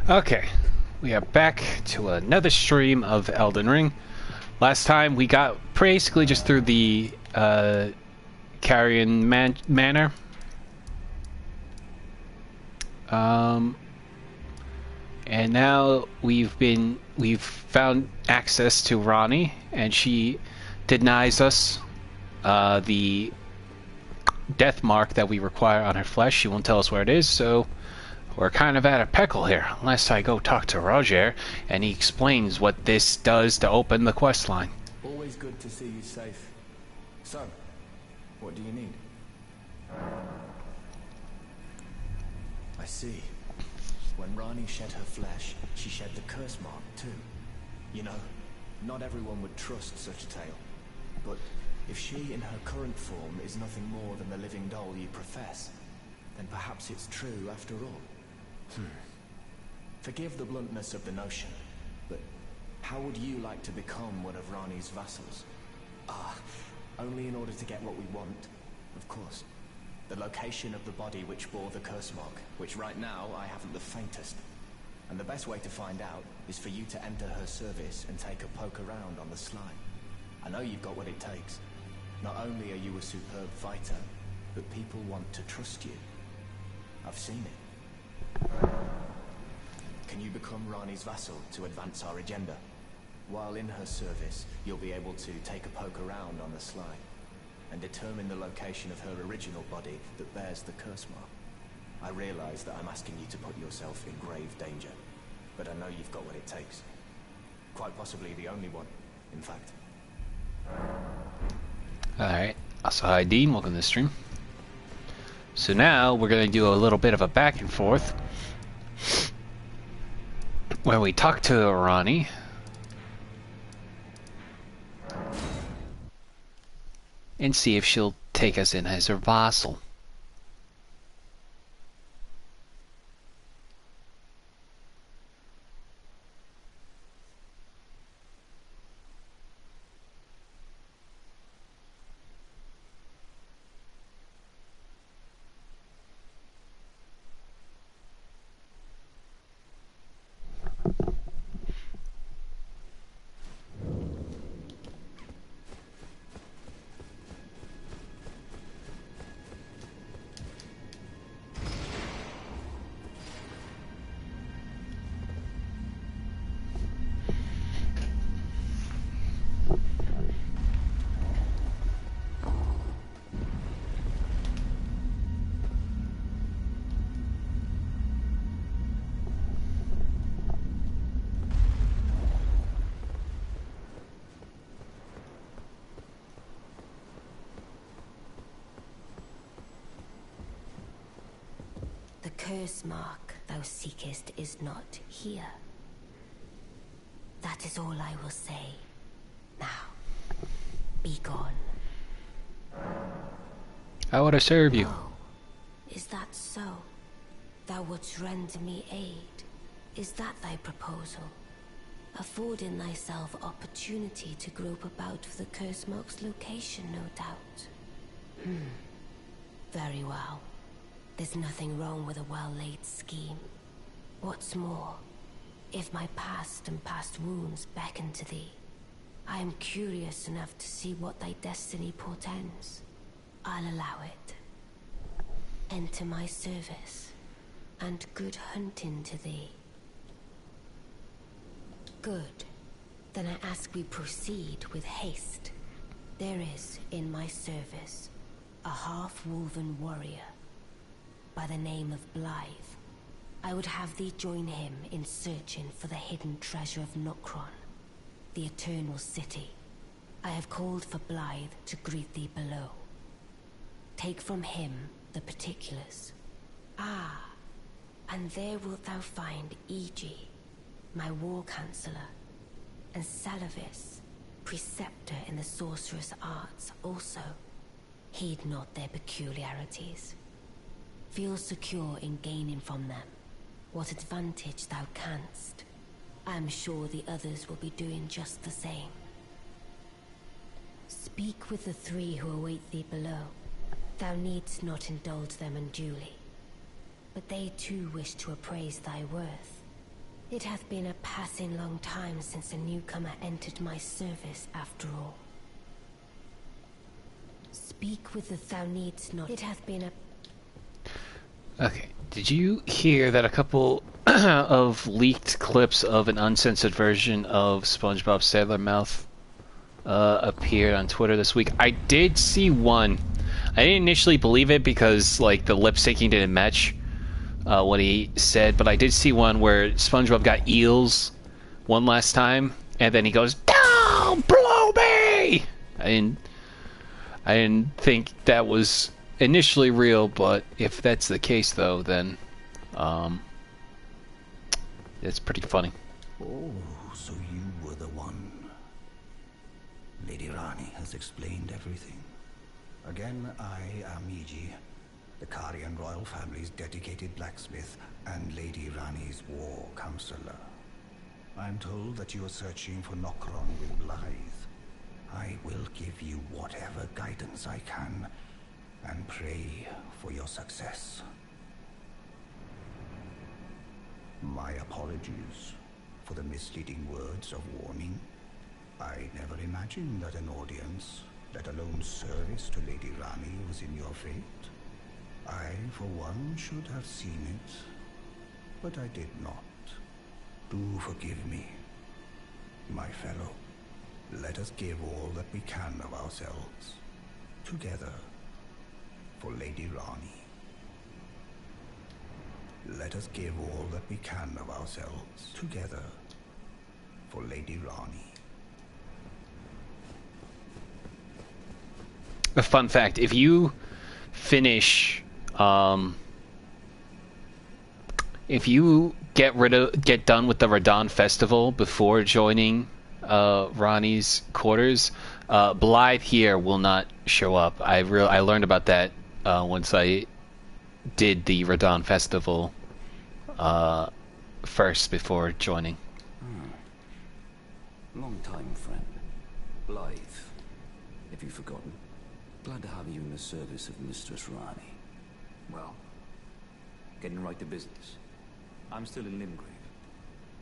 Okay, we are back to another stream of Elden Ring. Last time we got basically just through the Carrion Manor. And now we've found access to Ranni, and she denies us the death mark that we require on her flesh. She won't tell us where it is, so we're kind of at a pickle here, unless I go talk to Roger and he explains what this does to open the quest line. Always good to see you safe. So, what do you need? I see. When Ranni shed her flesh, she shed the curse mark too. You know, not everyone would trust such a tale. But if she in her current form is nothing more than the living doll you profess, then perhaps it's true after all. Forgive the bluntness of the notion, but how would you like to become one of Ranni's vassals? Only in order to get what we want, of course. The location of the body which bore the curse mark, which right now I haven't the faintest. And the best way to find out is for you to enter her service and take a poke around on the sly. I know you've got what it takes. Not only are you a superb fighter, but people want to trust you. I've seen it. Can you become Ranni's vassal to advance our agenda? While in her service, you'll be able to take a poke around on the sly and determine the location of her original body that bears the curse mark. I realize that I'm asking you to put yourself in grave danger, but I know you've got what it takes. Quite possibly the only one, in fact. Alright, also hi Dean, welcome to the stream. So now we're going to do a little bit of a back and forth where we talk to Ranni and see if she'll take us in as her vassal. The curse mark thou seekest is not here. That is all I will say. Now, be gone. How would I serve you? Oh, is that so? Thou wouldst render me aid. Is that thy proposal? Affording thyself opportunity to grope about for the curse mark's location, no doubt. Very well. There's nothing wrong with a well-laid scheme. What's more, if my past and past wounds beckon to thee, I am curious enough to see what thy destiny portends. I'll allow it. Enter my service, and good hunting to thee. Good. Then I ask we proceed with haste. There is, in my service, a half-woven warrior by the name of Blythe. I would have thee join him in searching for the hidden treasure of Nokron, the Eternal City. I have called for Blythe to greet thee below. Take from him the particulars. And there wilt thou find Iji, my war counselor, and Salavis, preceptor in the sorcerous arts also. Heed not their peculiarities. Feel secure in gaining from them what advantage thou canst. I am sure the others will be doing just the same. Speak with the three who await thee below. Thou needst not indulge them unduly, but they too wish to appraise thy worth. It hath been a passing long time since a newcomer entered my service, after all. Speak with the thou needst not. It hath been a... Okay, did you hear that a couple of leaked clips of an uncensored version of SpongeBob Sailor-Mouth appeared on Twitter this week? I did see one. I didn't initially believe it because, like, the lip syncing didn't match what he said, but I did see one where SpongeBob got eels one last time, and then he goes, "Down below me!" I didn't think that was initially real, but if that's the case, though, then it's pretty funny. Oh, so you were the one. Lady Ranni has explained everything. Again, I am Iji, the Karian royal family's dedicated blacksmith and Lady Ranni's war counselor. I'm told that you are searching for Nokron with Blythe. I will give you whatever guidance I can, and pray for your success. My apologies for the misleading words of warning. I never imagined that an audience, let alone service to Lady Ranni, was in your fate. I, for one, should have seen it, but I did not. Do forgive me, my fellow. Let us give all that we can of ourselves, together, for Lady Ranni. Let us give all that we can of ourselves, together, for Lady Ranni. A fun fact: if you finish, if you get done with the Radon Festival before joining Ronnie's quarters, Blythe here will not show up. I learned about that once I did the Radon Festival first before joining. Long time, friend. Blythe. Have you forgotten? Glad to have you in the service of Mistress Ranni. Well, getting right to business. I'm still in Limgrave.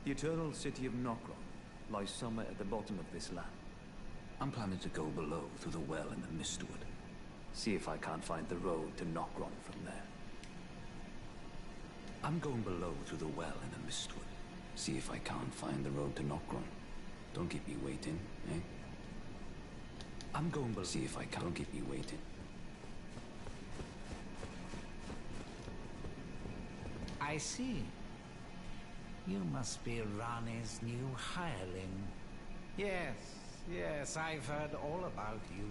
The eternal city of Nokron lies somewhere at the bottom of this land. I'm planning to go below through the well in the Mistwood. See if I can't find the road to Nokron from there. I'm going below through the well in the Mistwood. See if I can't find the road to Nokron. Don't keep me waiting, eh? I'm going below. See if I can't. Don't keep me waiting. I see. You must be Ranni's new hireling. Yes, I've heard all about you.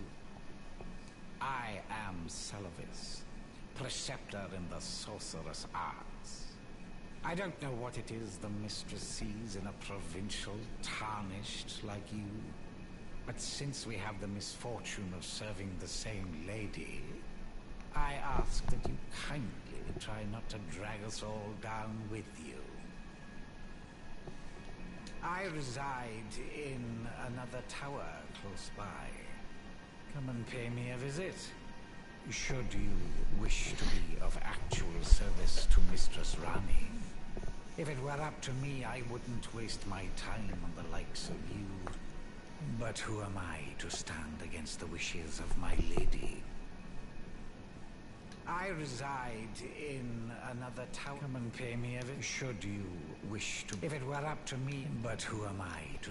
I am Selvis, preceptor in the sorcerous arts. I don't know what it is the mistress sees in a provincial tarnished like you, but since we have the misfortune of serving the same lady, I ask that you kindly try not to drag us all down with you. I reside in another tower close by. Come and pay me a visit, should you wish to be of actual service to Mistress Ranni. If it were up to me, I wouldn't waste my time on the likes of you. But who am I to stand against the wishes of my lady? I reside in another tower. Come and pay me a visit, should you wish to. If it were up to me, but who am I to...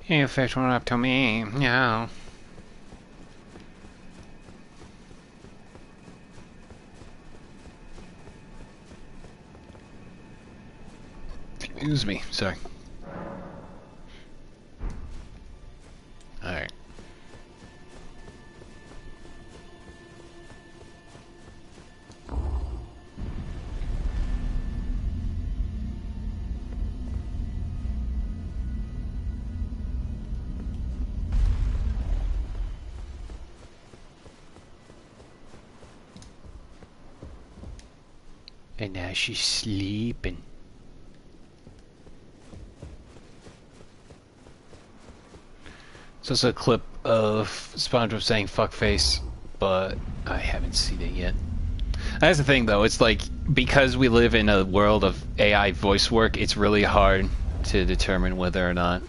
If it were up to me, yeah. Excuse me, sorry. Alright. And now she's sleeping. So it's a clip of SpongeBob saying fuckface, but I haven't seen it yet. That's the thing, though. It's like, because we live in a world of AI voice work, it's really hard to determine whether or not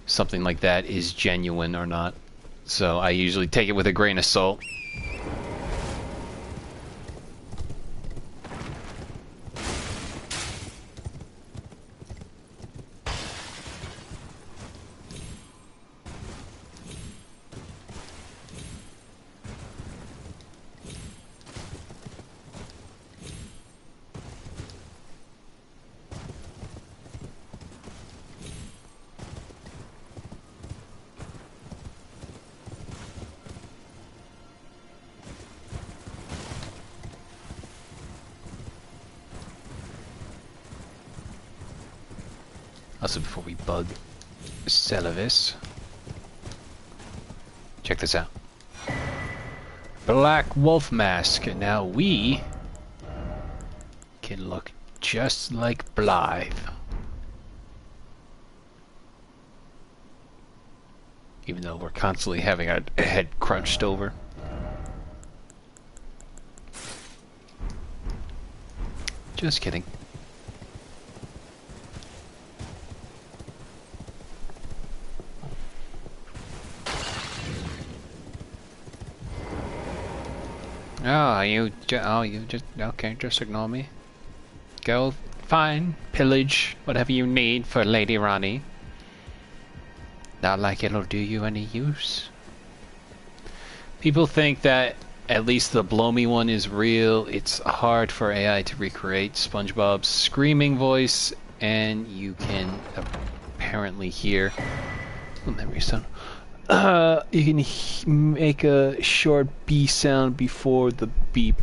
something like that is genuine or not. So I usually take it with a grain of salt. Also, before we bug Celavis, check this out. Black wolf mask. Now we can look just like Blythe. Even though we're constantly having our head crunched over. Just kidding. You just, okay, just ignore me. Go, fine, pillage whatever you need for Lady Ranni. Not like it'll do you any use. People think that at least the blow me one is real. It's hard for AI to recreate SpongeBob's screaming voice, and you can apparently hear memory sound. You can make a short B sound before the beep.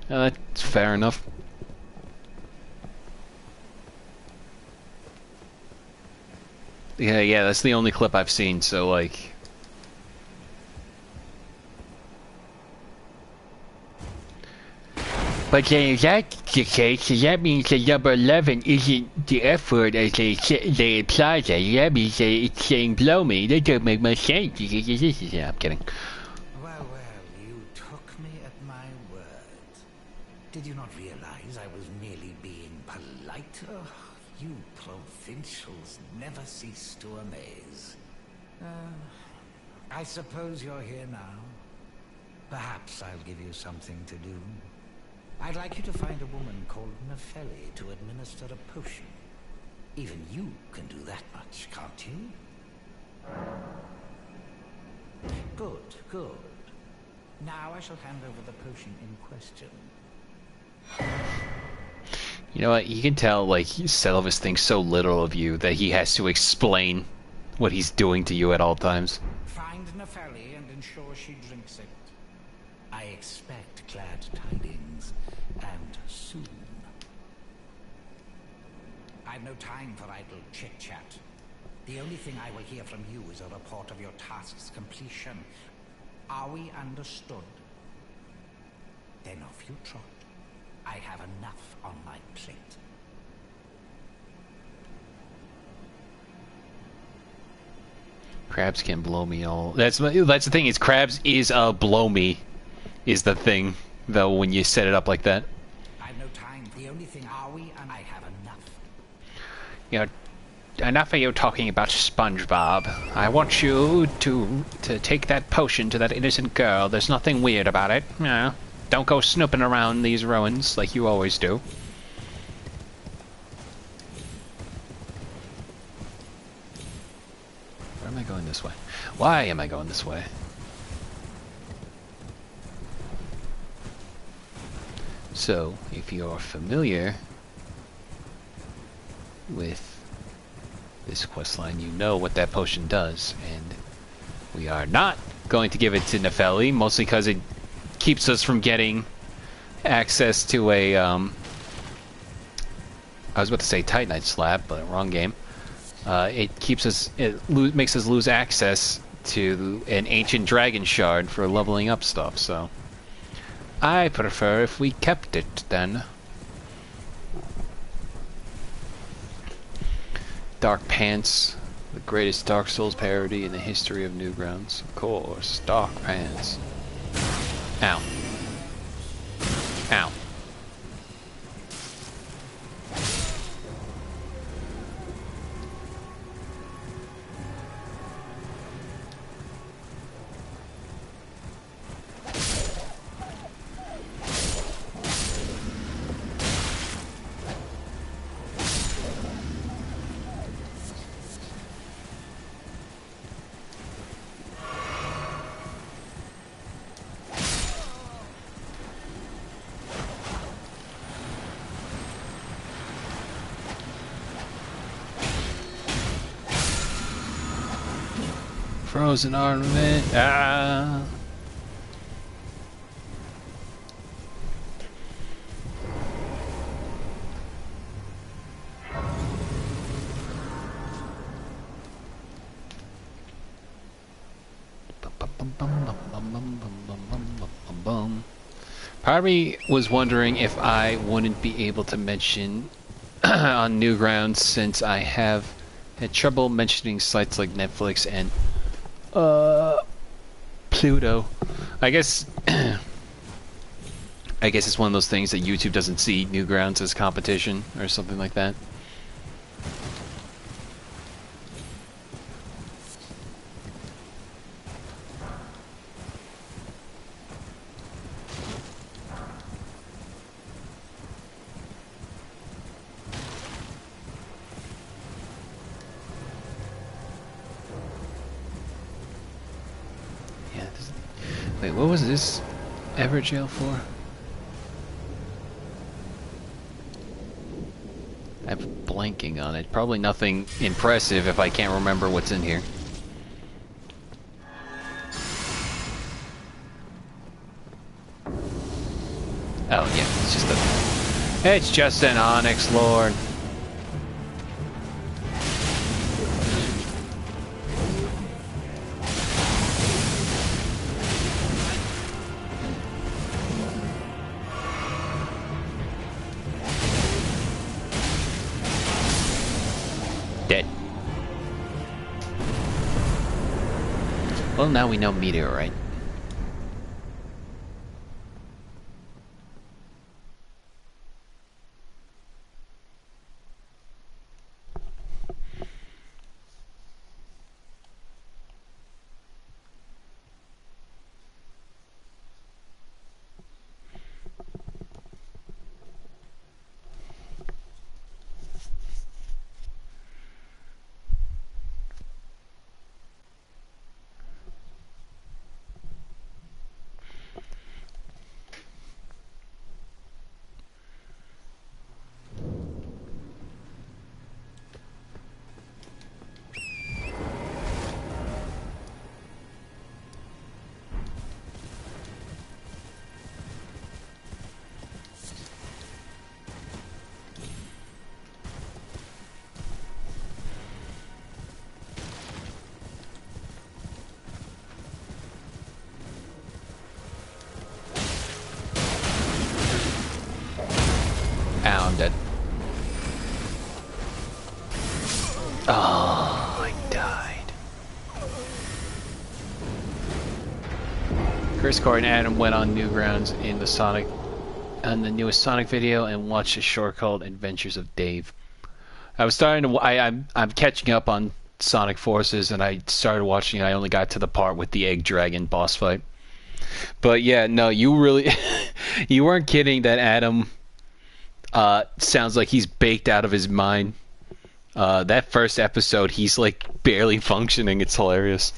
That's fair enough. Yeah, that's the only clip I've seen, so like... But then if that's the case, that means that number 11 isn't the F word as they imply that. That means that it's saying blow me. That doesn't make much sense. Yeah, I'm kidding. Well, you took me at my word. Did you not realize I was merely being polite? Oh, you provincials never cease to amaze. I suppose you're here now. Perhaps I'll give you something to do. I'd like you to find a woman called Nepheli to administer a potion. Even you can do that much, can't you? Good. Now I shall hand over the potion in question. You know what? You can tell, like, Celavis thinks so little of you that he has to explain what he's doing to you at all times. Find Nepheli and ensure she drinks it. I expect glad tidings, and soon. I've no time for idle chit-chat. The only thing I will hear from you is a report of your task's completion. Are we understood? Then off you trot. I have enough on my plate. Crabs can blow me all. That's the thing. Is Crabs is a blow me, is the thing though when you set it up like that. I've no time. The only thing are we, and I have enough. You know, enough of you talking about SpongeBob. I want you to take that potion to that innocent girl. There's nothing weird about it. Yeah. Don't go snooping around these ruins like you always do. Where am I going this way? Why am I going this way? So, if you're familiar with this questline, you know what that potion does, and we are not going to give it to Nepheli, mostly because it keeps us from getting access to a, I was about to say Titanite slab, but wrong game. It keeps us, makes us lose access to an ancient dragon shard for leveling up stuff, so I prefer if we kept it then. Dark Pants, the greatest Dark Souls parody in the history of Newgrounds. Of course, Dark Pants. Ow. Ow. Frozen armament. Ah. Part of me was wondering if I wouldn't be able to mention on Newgrounds since I have had trouble mentioning sites like Netflix and Pluto. I guess I guess it's one of those things that YouTube doesn't see Newgrounds as competition or something like that. Wait, what was this ever jail for? I'm blanking on it. Probably nothing impressive if I can't remember what's in here. Oh yeah, it's just an Onyx Lord. Dead. Well, now we know meteorite. Ow, I'm dead. Oh, I died. Chris, Corey, and Adam went on Newgrounds in the newest Sonic video and watched a short called Adventures of Dave. I was starting to. I'm catching up on Sonic Forces, and I started watching. I only got to the part with the Egg Dragon boss fight. But yeah, no, you really, you weren't kidding that Adam sounds like he's baked out of his mind. That first episode, he's like barely functioning. It's hilarious.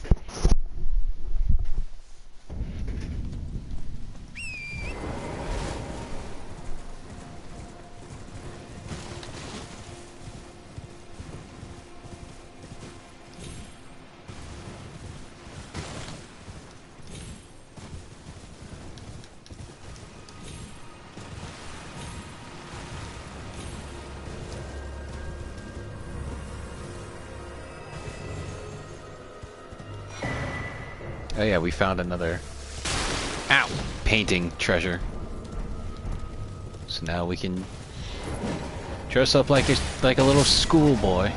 Oh yeah, we found another painting treasure. So now we can dress up like a little schoolboy.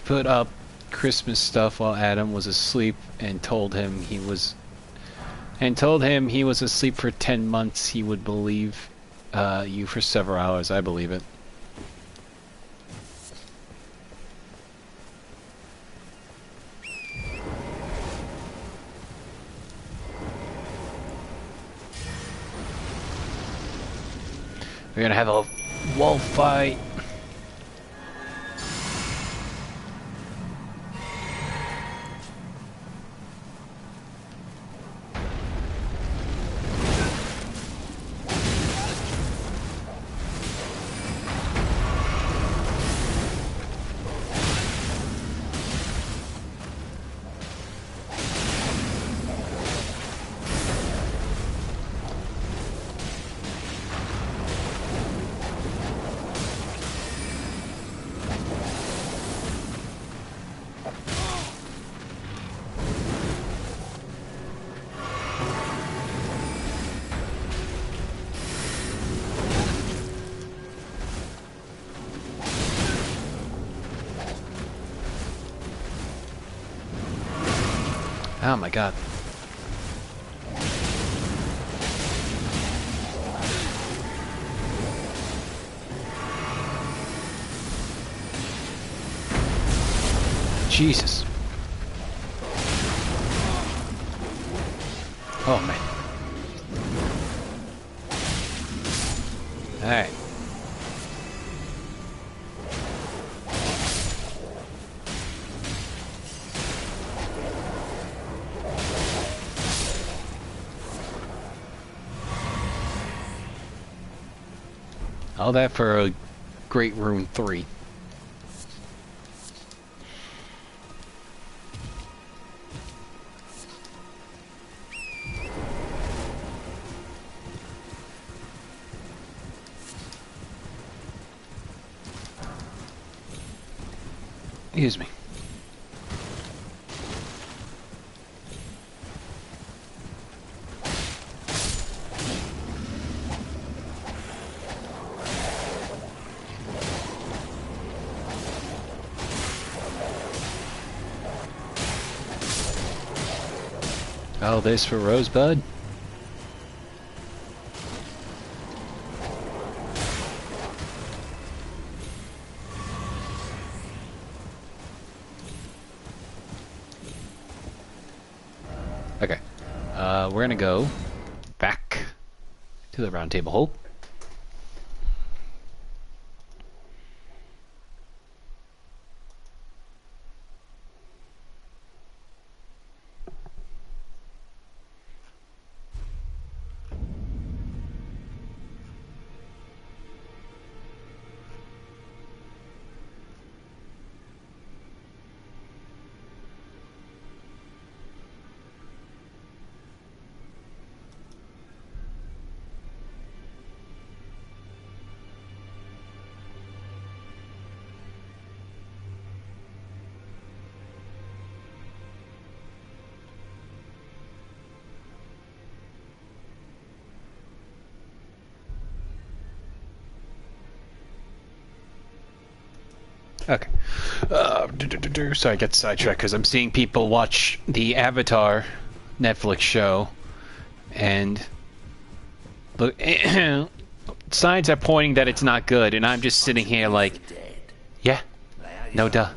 Put up Christmas stuff while Adam was asleep and told him he was asleep for 10 months, he would believe you for several hours. I believe it. We're gonna have a wolf fight. Oh my god. Jesus. Oh man. Alright. All that for a Great Rune 3. Excuse me. All this for Rosebud? Okay. We're gonna go back to the round table hole. Okay. Sorry, I get sidetracked because I'm seeing people watch the Avatar Netflix show, and look, signs are pointing that it's not good, and I'm just sitting here like, yeah, no duh.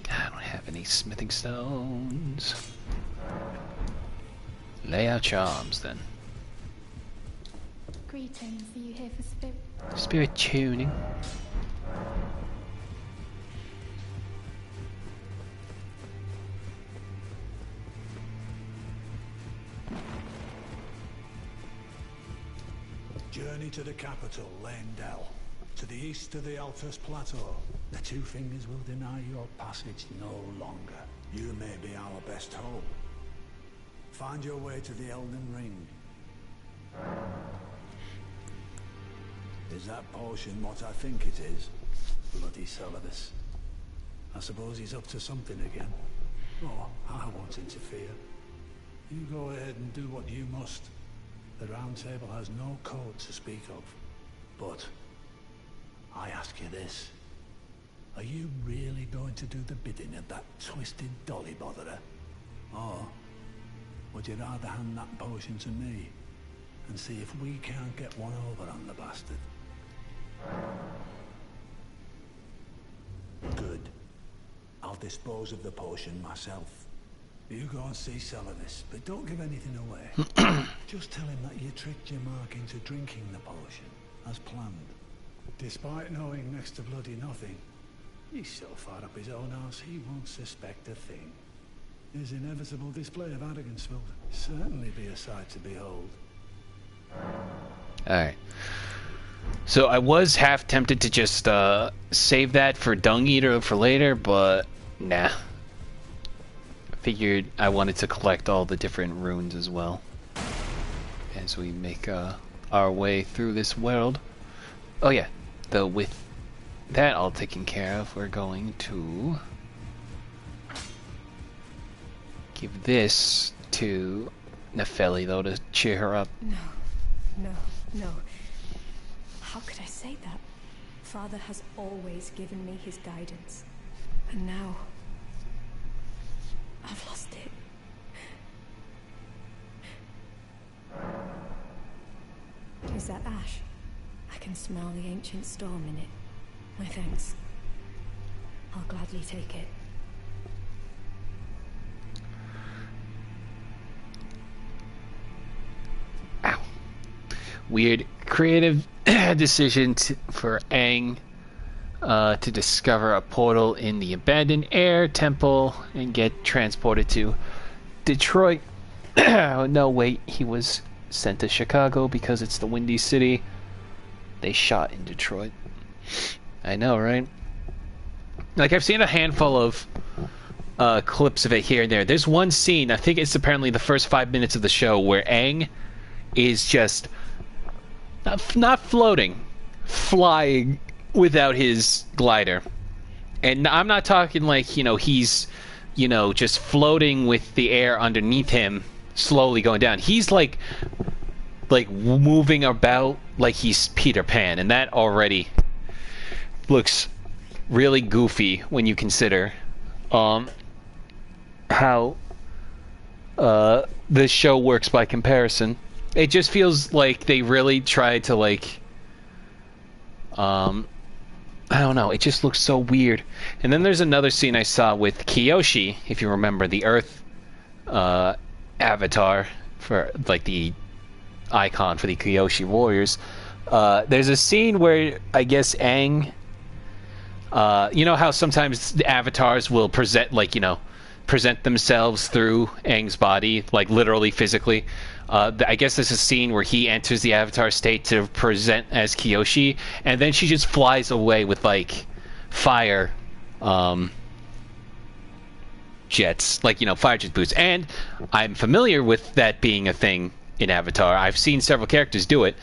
I don't have any smithing stones. Lay out charms then. Greetings, are you here for spirit? Spirit tuning. Journey to the capital, Lendell. To the east of the Altus Plateau. The Two Fingers will deny your passage no longer. You may be our best hope. Find your way to the Elden Ring. Is that potion what I think it is? Bloody Celadus. I suppose he's up to something again. Oh, I won't interfere. You go ahead and do what you must. The Round Table has no code to speak of. But I ask you this. Are you really going to do the bidding of that twisted dolly botherer? Or would you rather hand that potion to me and see if we can't get one over on the bastard? Good. I'll dispose of the potion myself. You go and see Salavis, but don't give anything away. Just tell him that you tricked your mark into drinking the potion, as planned. Despite knowing next to bloody nothing, he's so far up his own arse he won't suspect a thing. His inevitable display of arrogance will certainly be a sight to behold. Alright. So I was half tempted to just save that for Dung Eater for later, but nah. Figured I wanted to collect all the different runes as well as we make our way through this world. Oh yeah, though with that all taken care of, we're going to give this to Nefeli though to cheer her up. No. How could I say that? Father has always given me his guidance, and now I've lost it. Is that ash? I can smell the ancient storm in it. My thanks. I'll gladly take it. Ow. Weird creative decision for Aang to discover a portal in the abandoned air temple and get transported to Detroit. No, wait, he was sent to Chicago because it's the Windy City. They shot in Detroit. I know, right? Like, I've seen a handful of clips of it here and there. There's one scene, I think it's apparently the first 5 minutes of the show, where Aang is just not floating, flying without his glider. And I'm not talking like, you know, he's, you know, just floating with the air underneath him, slowly going down. He's like moving about like he's Peter Pan, and that already looks really goofy when you consider how this show works by comparison. It just feels like they really tried to like I don't know, it just looks so weird. And then there's another scene I saw with Kyoshi, if you remember, the Earth avatar for like the icon for the Kyoshi warriors. There's a scene where I guess Aang, you know how sometimes the avatars will present themselves through Aang's body, like literally physically. I guess there's a scene where he enters the avatar state to present as Kyoshi, and then she just flies away with like fire jets, like, you know, fire jet boots. And I'm familiar with that being a thing in Avatar. I've seen several characters do it,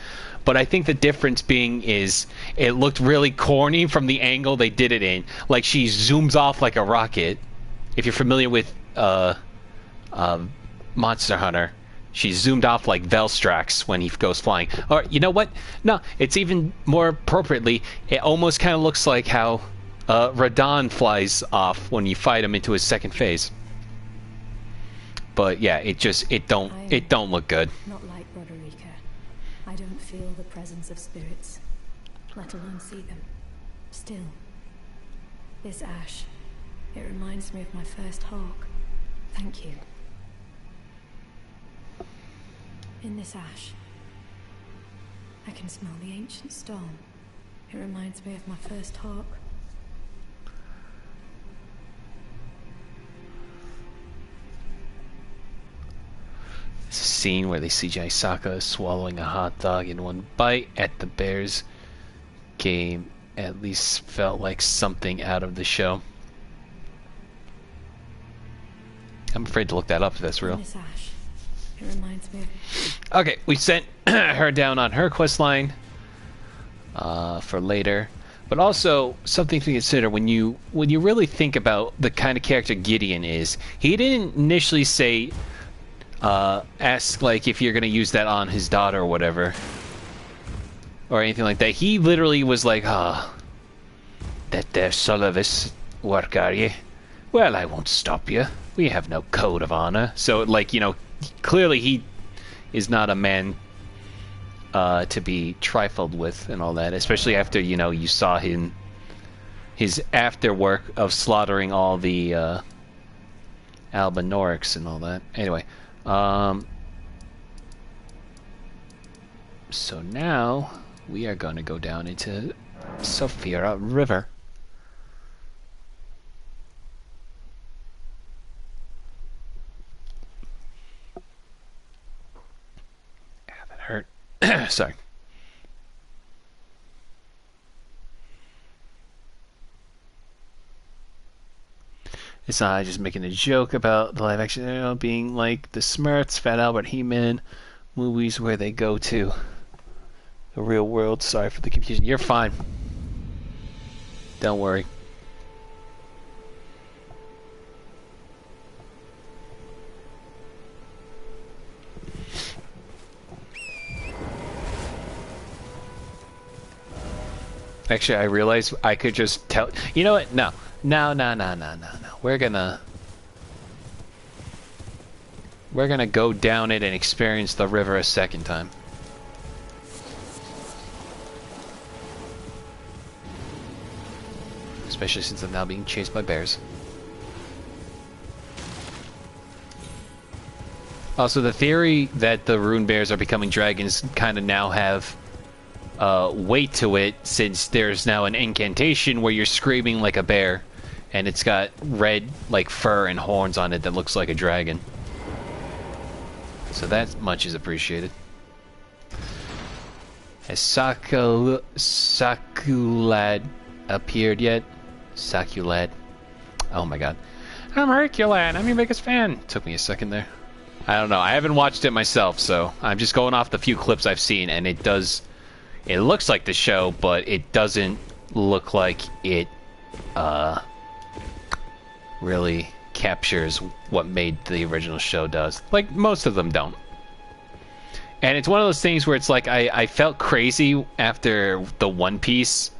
but I think the difference being is it looked really corny from the angle they did it in. Like, she zooms off like a rocket. If you're familiar with Monster Hunter, she zoomed off like Velstrax when he goes flying. Or, you know what? No, it's even more appropriately, it almost kind of looks like how Radon flies off when you fight him into his second phase. But yeah, it don't look good. Not like Roderica. I don't feel the presence of spirits, let alone see them. Still, this ash, it reminds me of my first hawk. Thank you. In this ash, I can smell the ancient storm. It reminds me of my first hawk. It's a scene where they see Sokka swallowing a hot dog in one bite at the Bears game. At least felt like something out of the show. I'm afraid to look that up if that's real. In this ash, it reminds me of... Okay, we sent her down on her quest line for later, but also something to consider when you really think about the kind of character Gideon is. He didn't initially say, ask like if you're gonna use that on his daughter or whatever, or anything like that. He literally was like, that there Salavis work, are ye? Well, I won't stop you. We have no code of honor. So, like, you know, clearly he is not a man to be trifled with and all that, especially after, you know, you saw his after work of slaughtering all the Albinorix and all that. Anyway, so now we are going to go down into Saphira River. Ah, that hurt. Sorry. It's not just making a joke about the live action, being like the Smurfs, Fat Albert, He-Man movies where they go to the real world. Sorry for the confusion. You're fine. Don't worry. Actually, I realized I could just tell. You know what? No. We're gonna go down it and experience the river a second time. Especially since I'm now being chased by bears. Also, the theory that the rune bears are becoming dragons kind of now have weight to it, since there's now an incantation where you're screaming like a bear, and it's got red like fur and horns on it that looks like a dragon. So that much is appreciated. Has Sakulad appeared yet? Sakulad. Oh my god. I'm Herculad. I'm your biggest fan. Took me a second there. I don't know. I haven't watched it myself, so I'm just going off the few clips I've seen, and it looks like the show, but it doesn't look like it really captures what made the original show does. Like, most of them don't. And it's one of those things where it's like, I felt crazy after the One Piece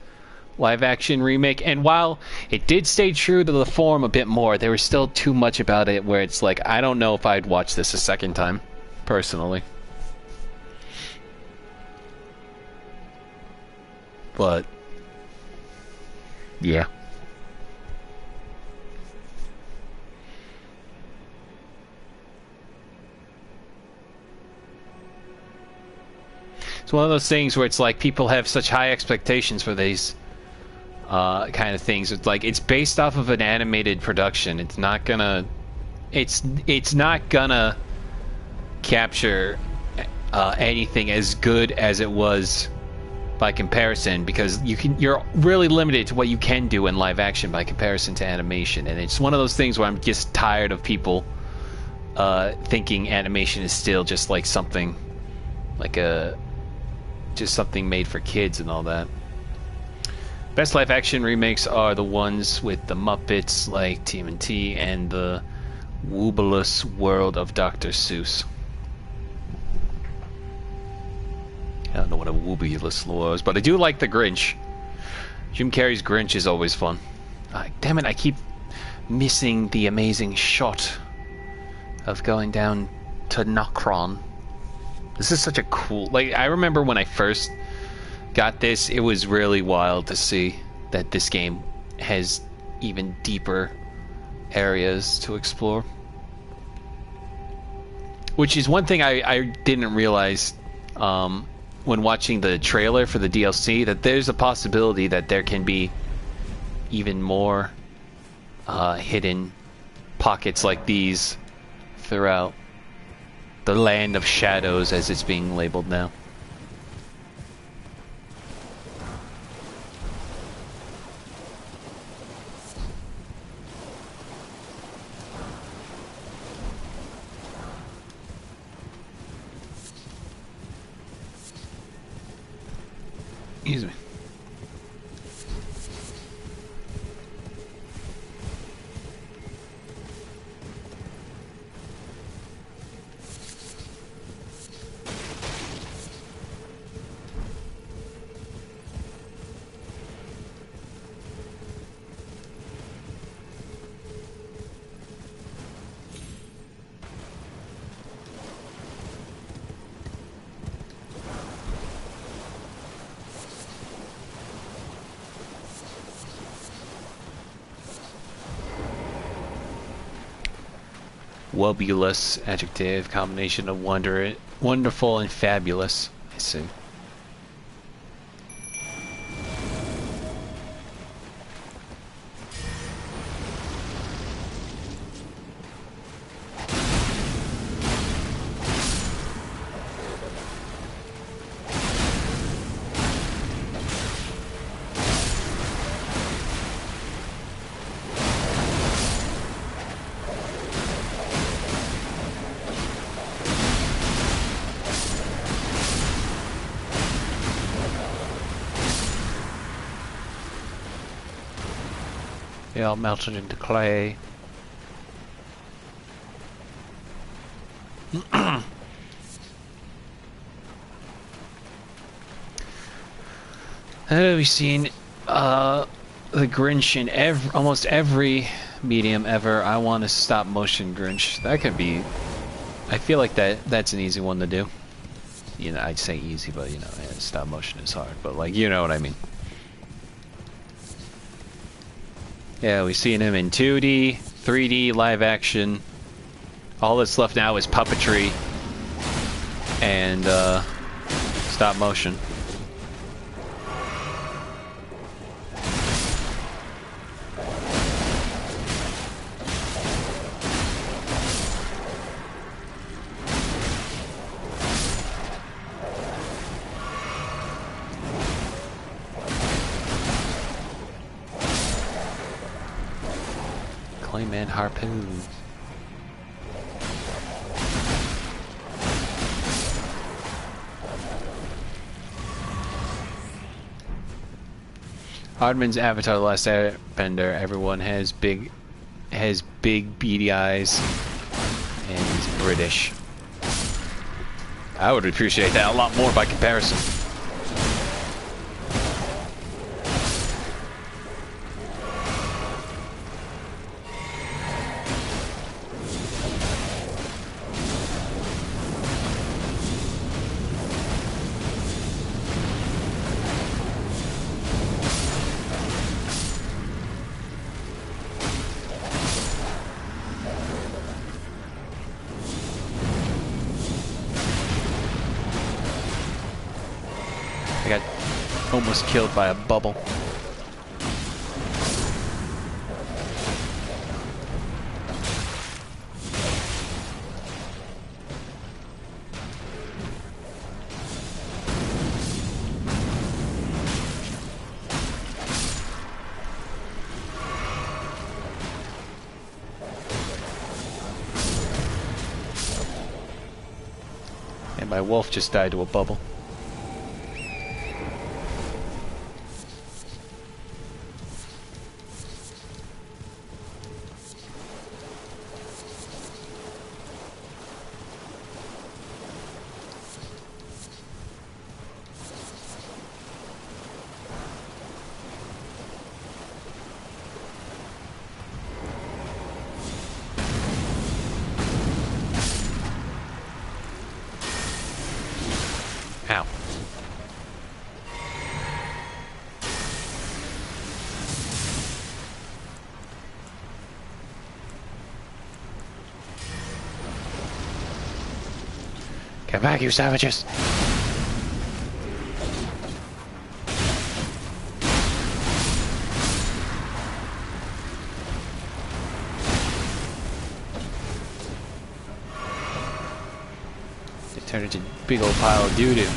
live-action remake, and while it did stay true to the form a bit more, there was still too much about it where it's like, I don't know if I'd watch this a second time, personally. But, yeah. It's one of those things where it's like people have such high expectations for these kind of things. It's like, it's based off of an animated production. It's not gonna capture anything as good as it was by comparison, because you're really limited to what you can do in live action by comparison to animation. And it's one of those things where I'm just tired of people thinking animation is still just like something like just something made for kids and all that. Best live action remakes are the ones with the Muppets, like TMNT, and the Woobulous World of Dr. Seuss. I don't know what a Woobulous was, but I do like the Grinch. Jim Carrey's Grinch is always fun. Damn it, I keep missing the amazing shot of going down to Nokron. This is such a cool... Like, I remember when I first got this, it was really wild to see that this game has even deeper areas to explore. Which is one thing I didn't realize when watching the trailer for the DLC, that there's a possibility that there can be even more hidden pockets like these throughout the Land of Shadows, as it's being labeled now. Excuse me. Wobulous, adjective, combination of wonderful and fabulous. I see. They all melted into clay. We've seen the Grinch in almost every medium ever. I want a stop motion Grinch. That could be. I feel like that's an easy one to do. You know, I'd say easy, but you know, stop motion is hard. But like, you know what I mean. Yeah, we've seen him in 2D, 3D, live action. All that's left now is puppetry and stop motion. Clayman harpoon. Hardman's Avatar: The Last Airbender. Everyone has big beady eyes, and he's British. I would appreciate that a lot more by comparison. I got almost killed by a bubble. And my wolf just died to a bubble. Ow. Come back, you savages! They turned into a big old pile of doo-doo.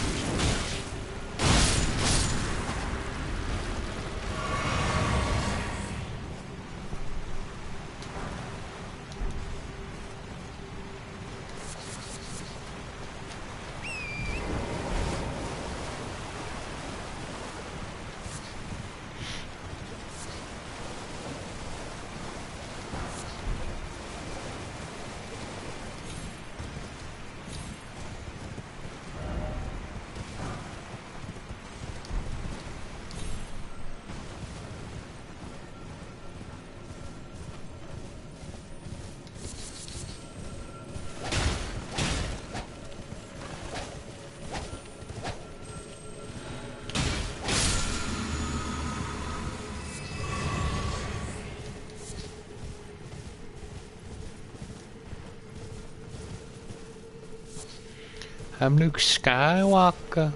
I'm Luke Skywalker.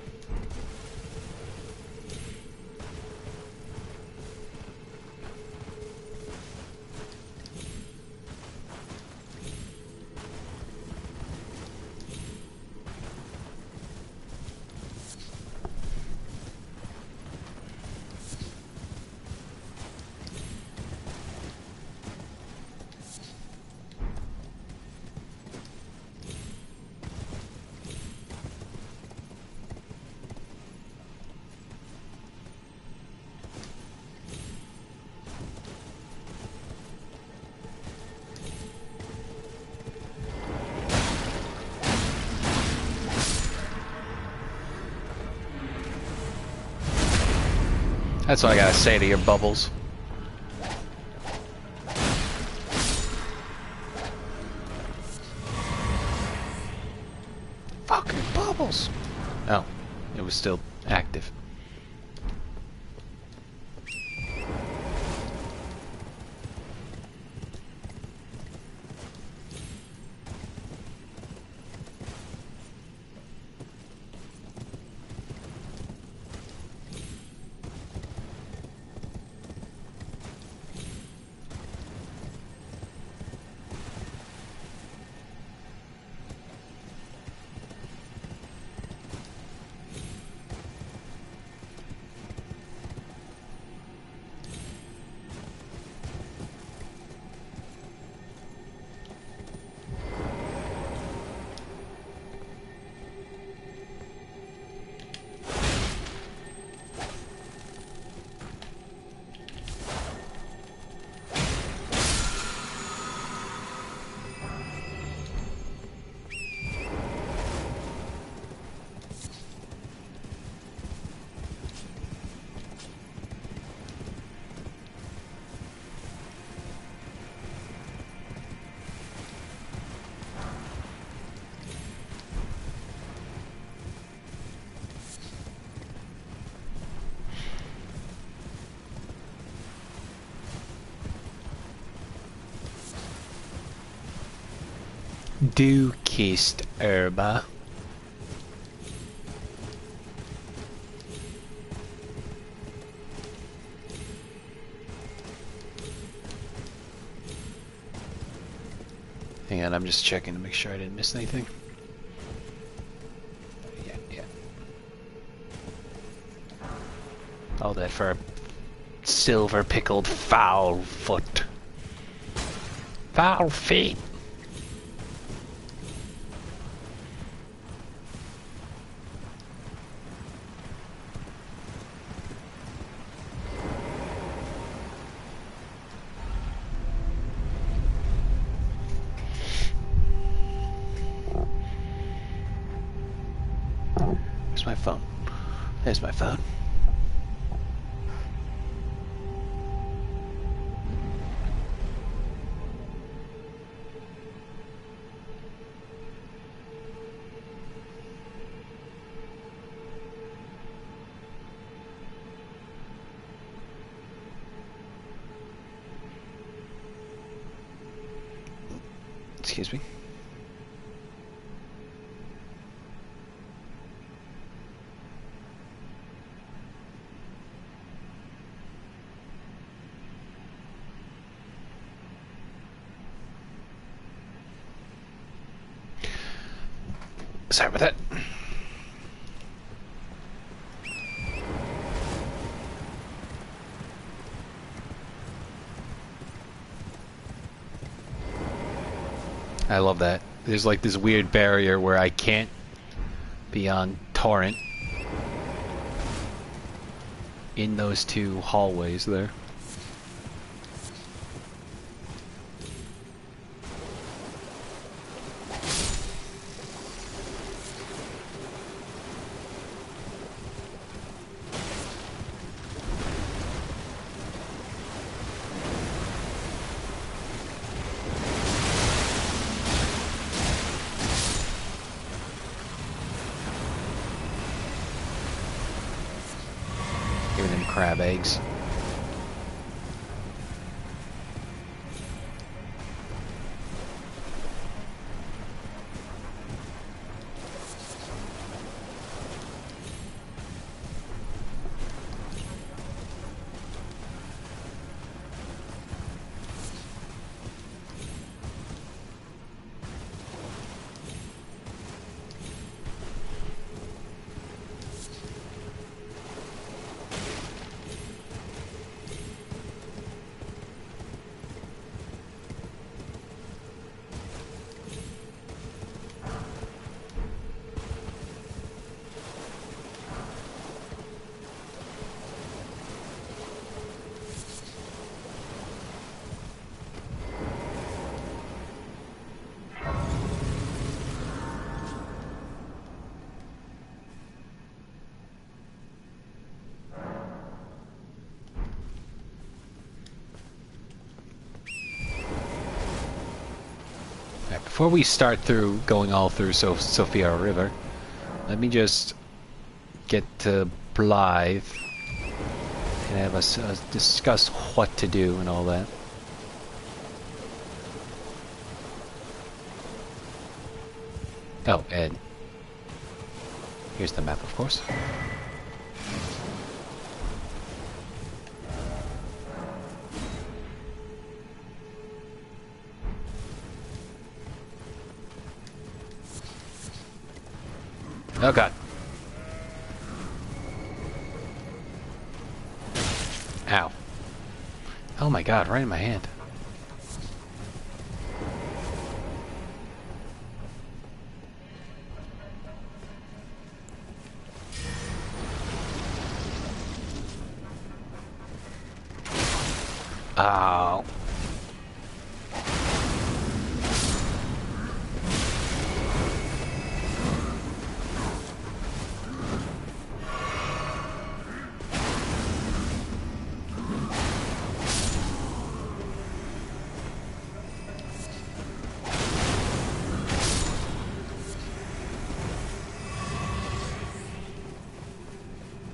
That's what I gotta say to your bubbles. Fucking bubbles! Oh, it was still active. Du kissed Erba. Hang on, I'm just checking to make sure I didn't miss anything. Yeah. All that for a silver pickled foul foot. Foul feet. Where's my phone? There's my phone. Excuse me. Sorry about that. I love that. There's like this weird barrier where I can't be on torrent in those two hallways there. Giving them crab eggs. before we start through going all through Sophia River, let me just get to Blythe and have us discuss what to do and all that. Oh, and here's the map, of course. Oh god. Ow. Oh my god, right in my hand. Ow.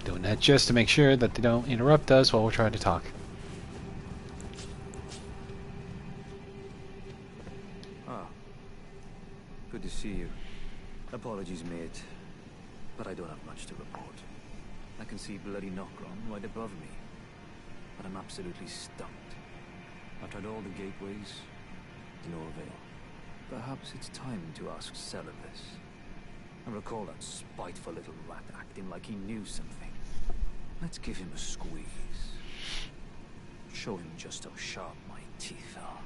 Doing that just to make sure that they don't interrupt us while we're trying to talk. Good to see you. Apologies, mate, but I don't have much to report. I can see bloody Nokron right above me, but I'm absolutely stumped. I've tried all the gateways, to no avail. Perhaps it's time to ask Celibus. I recall that spiteful little rat acting like he knew something. Let's give him a squeeze. Show him just how sharp my teeth are.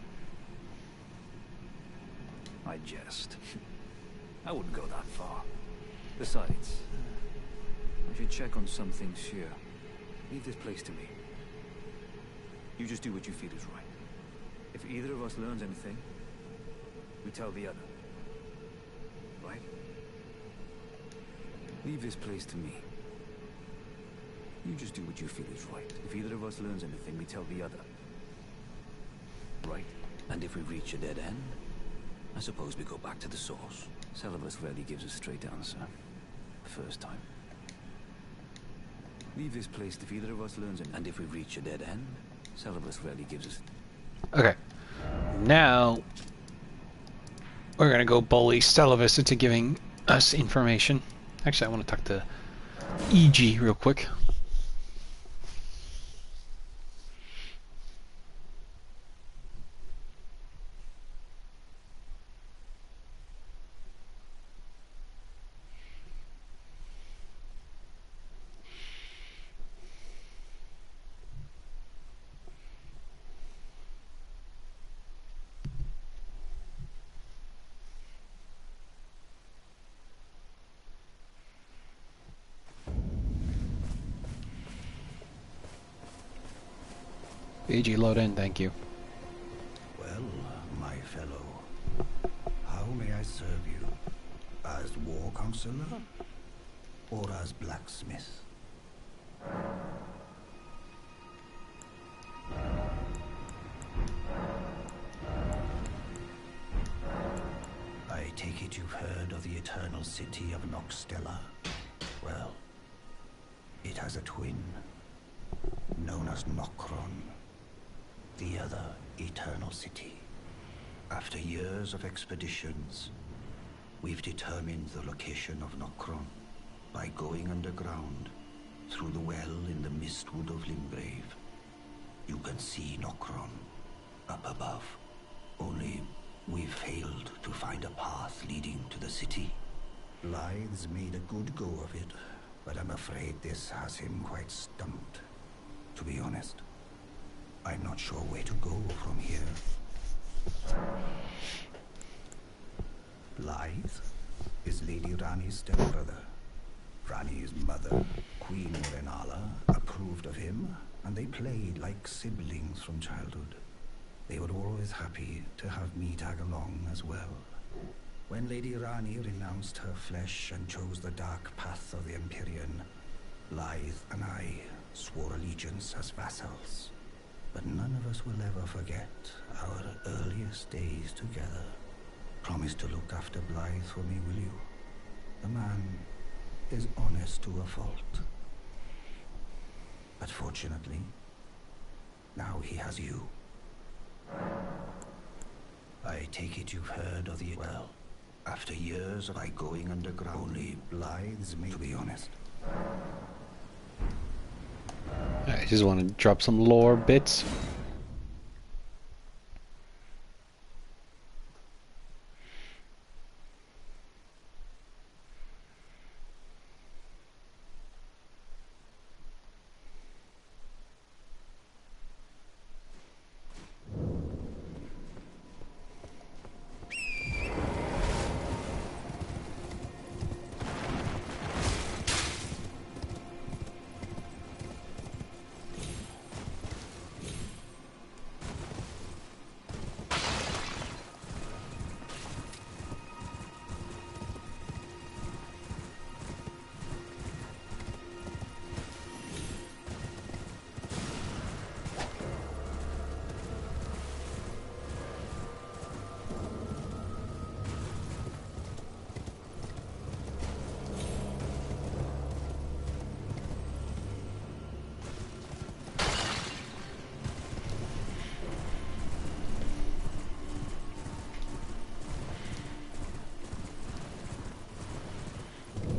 I jest. I wouldn't go that far. Besides, I should check on some things here. Leave this place to me. You just do what you feel is right. If either of us learns anything, we tell the other. Right? Leave this place to me. You just do what you feel is right. If either of us learns anything, we tell the other. Right? And if we reach a dead end, I suppose we go back to the source. Celibus rarely gives a straight answer. First time. Leave this place if either of us learns anything. And if we reach a dead end, Celibus rarely gives us... Okay. Now, we're gonna go bully Celibus into giving us information. Actually, I want to talk to EG real quick. EG, load in, thank you. Well, my fellow, how may I serve you? As war counselor? Or as blacksmith? I take it you've heard of the eternal city of Noxtella? Well, it has a twin, known as Nokron, the other eternal city. After years of expeditions, we've determined the location of Nokron by going underground through the well in the mistwood of Limgrave. You can see Nokron up above, only we've failed to find a path leading to the city. Blythe's made a good go of it, but I'm afraid this has him quite stumped. To be honest, I'm not sure where to go from here. Blythe is Lady Ranni's stepbrother. Ranni's mother, Queen Renala, approved of him, and they played like siblings from childhood. They were always happy to have me tag along as well. When Lady Ranni renounced her flesh and chose the dark path of the Empyrean, Blythe and I swore allegiance as vassals. But none of us will ever forget our earliest days together. Promise to look after Blythe for me, will you? The man is honest to a fault. But fortunately, now he has you. I take it you've heard of the... Well, after years of going underground, only Blythe's me, to be honest. I just want to drop some lore bits.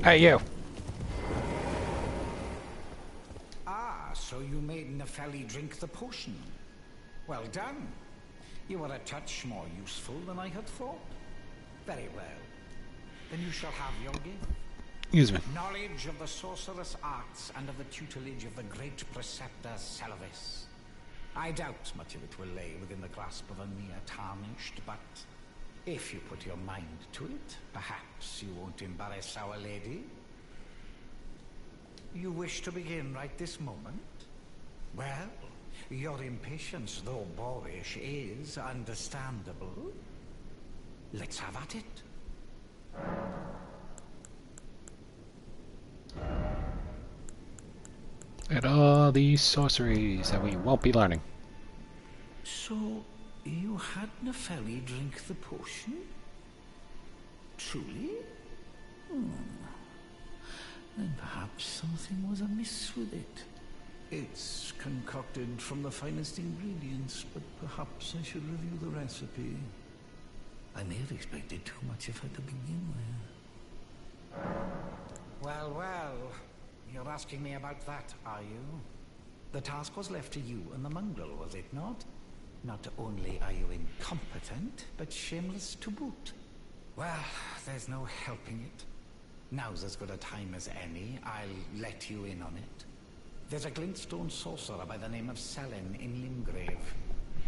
Hey, you. Ah, so you made Nepheli drink the potion. Well done. You were a touch more useful than I had thought. Very well. Then you shall have your gift. Excuse me. Knowledge of the sorcerous arts and of the tutelage of the great preceptor Selvis. I doubt much of it will lay within the grasp of a mere tarnished, but if you put your mind to it, perhaps you won't embarrass our lady. You wish to begin right this moment? Well, your impatience, though boorish, is understandable. Let's have at it. At all these sorceries that we won't be learning. So, you had Nepheli drink the potion? Truly? Then perhaps something was amiss with it. It's concocted from the finest ingredients, but perhaps I should review the recipe. I may have expected too much of her to begin with. Well, well. You're asking me about that, are you? The task was left to you and the mongrel, was it not? Not only are you incompetent, but shameless to boot. Well, there's no helping it. Now's as good a time as any. I'll let you in on it. There's a glintstone sorcerer by the name of Selin in Limgrave.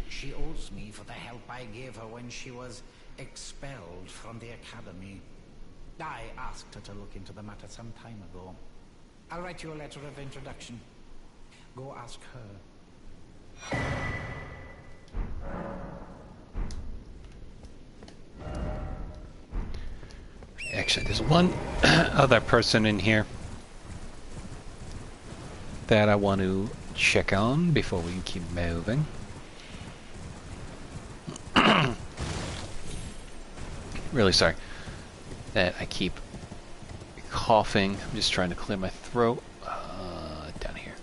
She owes me for the help I gave her when she was expelled from the academy. I asked her to look into the matter some time ago. I'll write you a letter of introduction. Go ask her. Actually, there's one other person in here that I want to check on before we keep moving. Really sorry that I keep coughing. I'm just trying to clear my throat. Down here.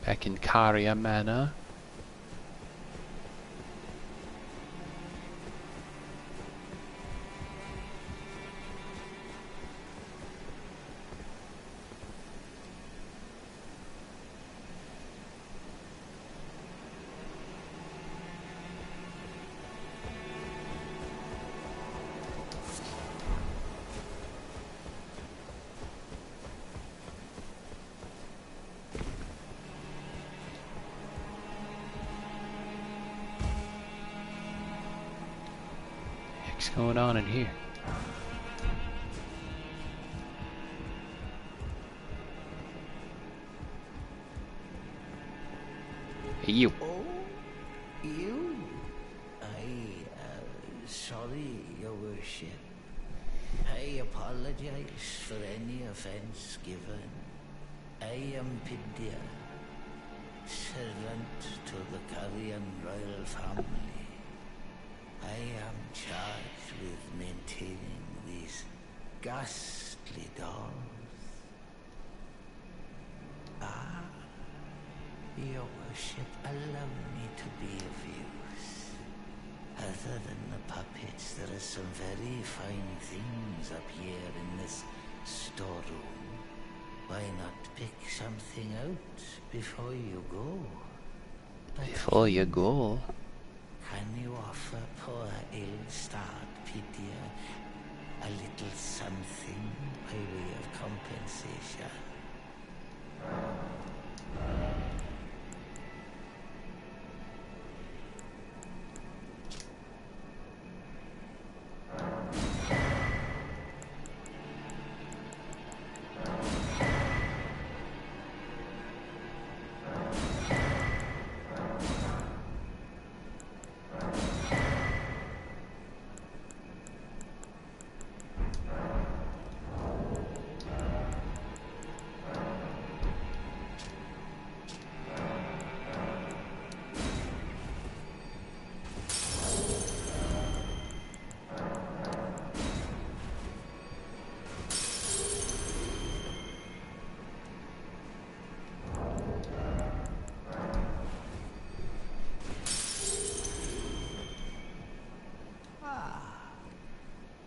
Back in Karia Manor. What's going on in here? You. Oh, you? Sorry, Your Worship. I apologize for any offense given. I am Pidya, servant to the Carrion royal family. I am charged with maintaining these ghastly dolls. Ah, Your Worship, allow me to be of use. Other than the puppets, there are some very fine things up here in this storeroom. Why not pick something out before you go? Before you go. Can you offer poor ill-starred Pythia a little something by way of compensation?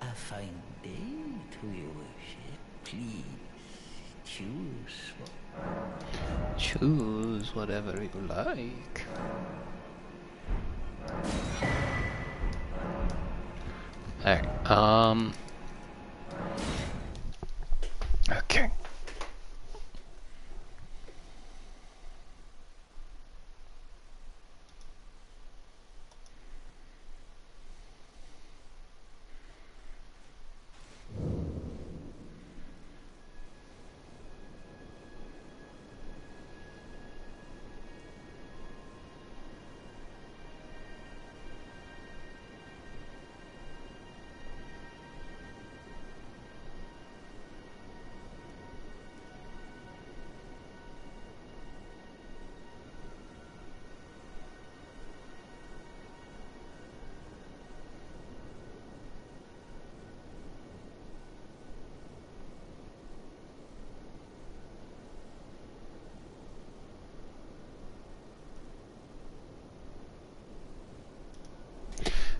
A fine day to Your Worship. Please choose what... Choose whatever you like. Alright, okay.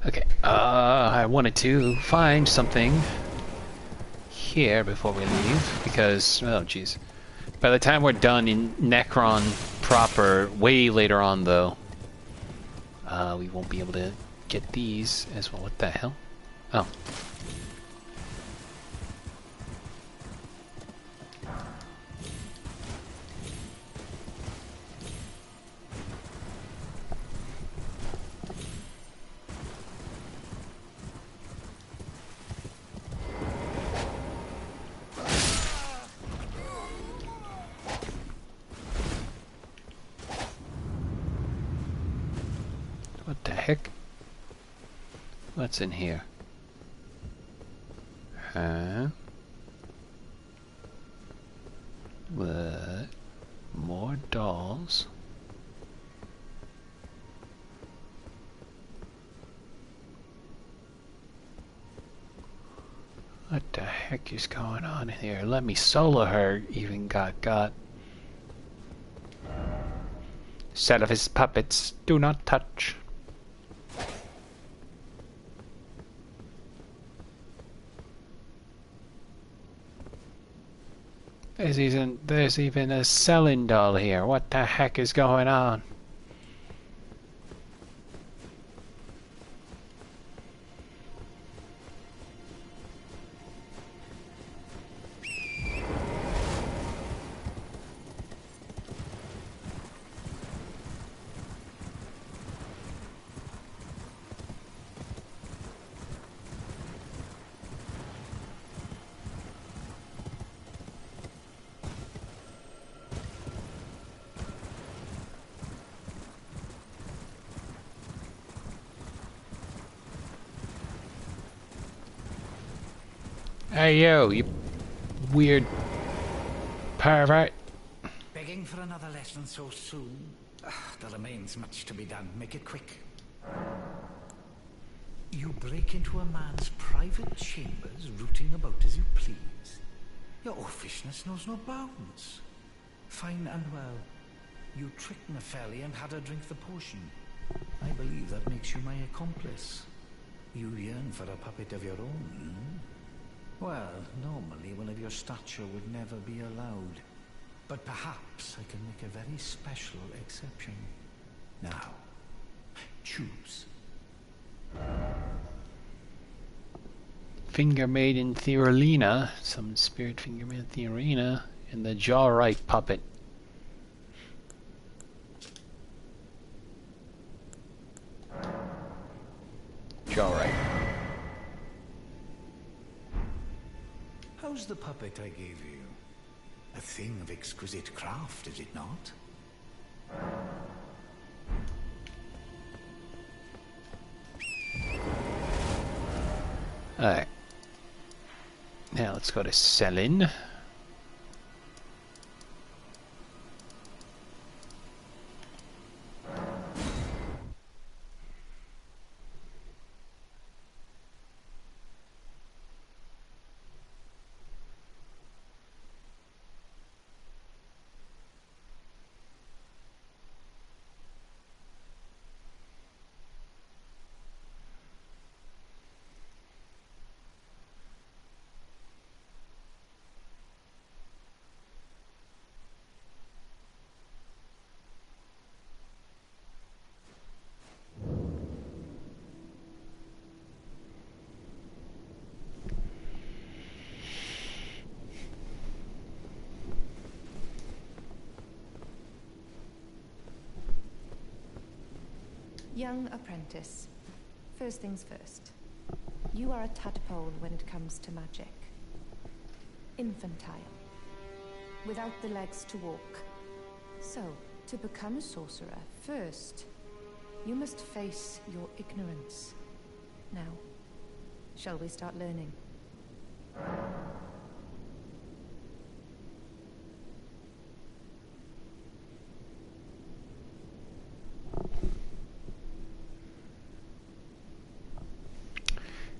Okay, I wanted to find something here before we leave, because, oh jeez. By the time we're done in Necron proper, way later on though, we won't be able to get these as well. What the hell? Oh. What the heck? What's in here? Huh? What? More dolls? What the heck is going on in here? Let me solo her even got. Set of his puppets, do not touch. There's even a selling doll here. What the heck is going on? Hey yo, you weird pervert. Begging for another lesson so soon? There remains much to be done. Make it quick. You break into a man's private chambers, rooting about as you please. Your offishness knows no bounds. Fine and well. You tricked Nepheli and had her drink the potion. I believe that makes you my accomplice. You yearn for a puppet of your own, hmm? Well, normally one of your stature would never be allowed. But perhaps I can make a very special exception. Now, choose. Finger made in Theorlina. Some spirit finger made in Theorina. And the Jawright puppet. Jawright. How's the puppet I gave you? A thing of exquisite craft, is it not? Alright. Now let's go to Selin. Young apprentice. First things first. You are a tadpole when it comes to magic. Infantile. Without the legs to walk. So, to become a sorcerer, first, you must face your ignorance. Now, shall we start learning?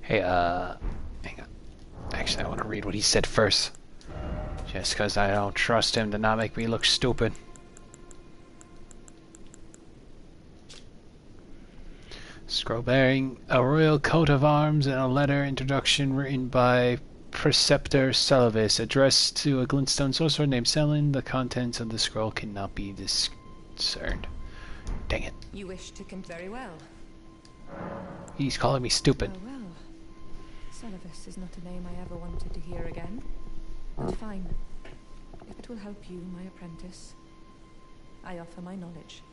Hey, hang on. Actually, I want to read what he said first. Just because I don't trust him to not make me look stupid. Scroll bearing a royal coat of arms and a letter introduction written by Preceptor Celavis, addressed to a glintstone sorcerer named Selin. The contents of the scroll cannot be discerned. Dang it. You wish to very well. He's calling me stupid. Well, well. Celavis is not a name I ever wanted to hear again. But fine. If it will help you, my apprentice, I offer my knowledge.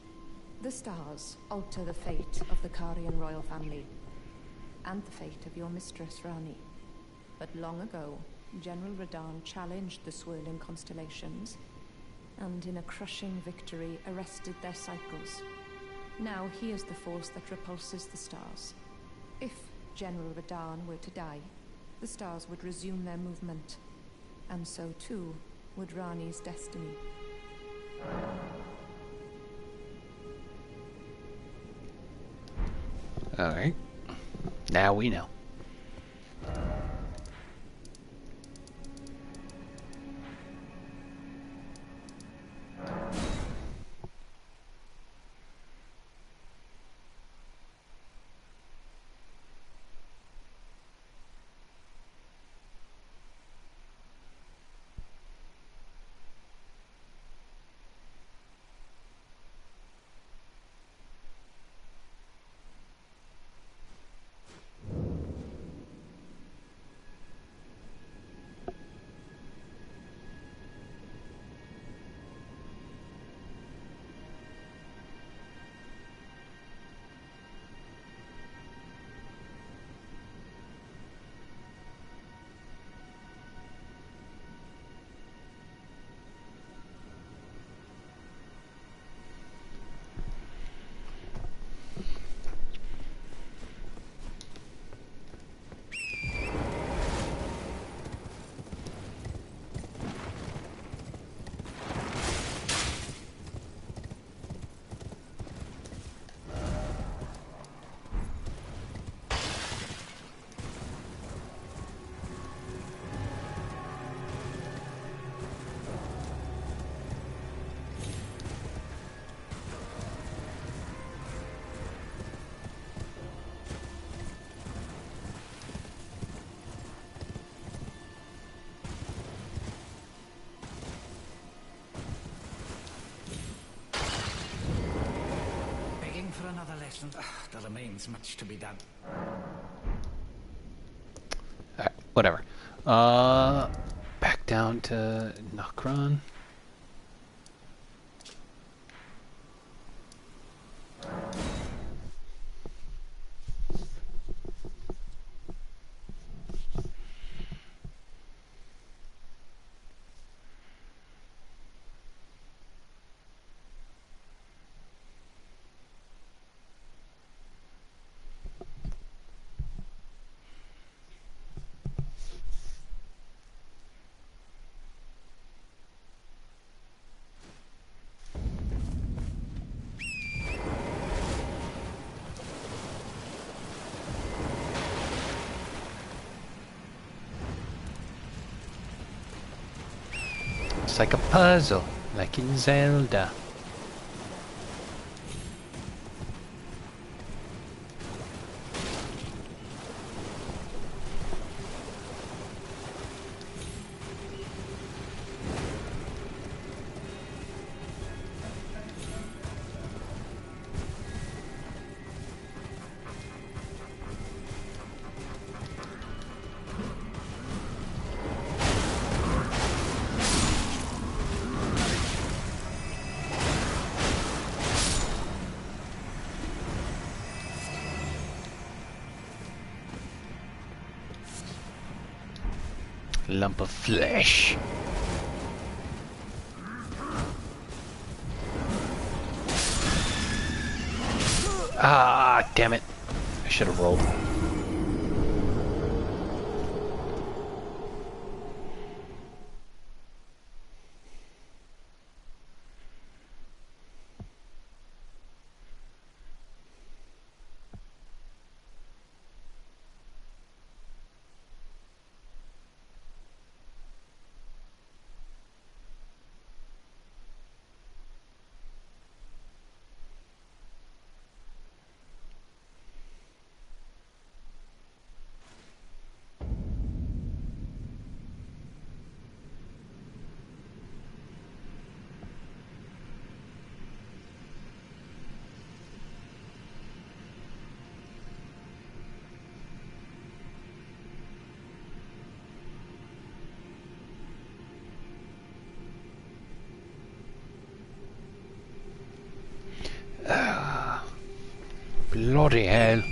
The stars alter the fate of the Karian royal family, and the fate of your mistress, Ranni. But long ago, General Radahn challenged the swirling constellations, and in a crushing victory arrested their cycles. Now he is the force that repulses the stars. If General Radahn were to die, the stars would resume their movement, and so too would Ranni's destiny. Alright. Now we know. questions? There remains much to be done. Alright, whatever. Back down to Nokron. It's like a puzzle, like in Zelda. Lump of flesh. Ah, damn it. I should have rolled. Bloody hell.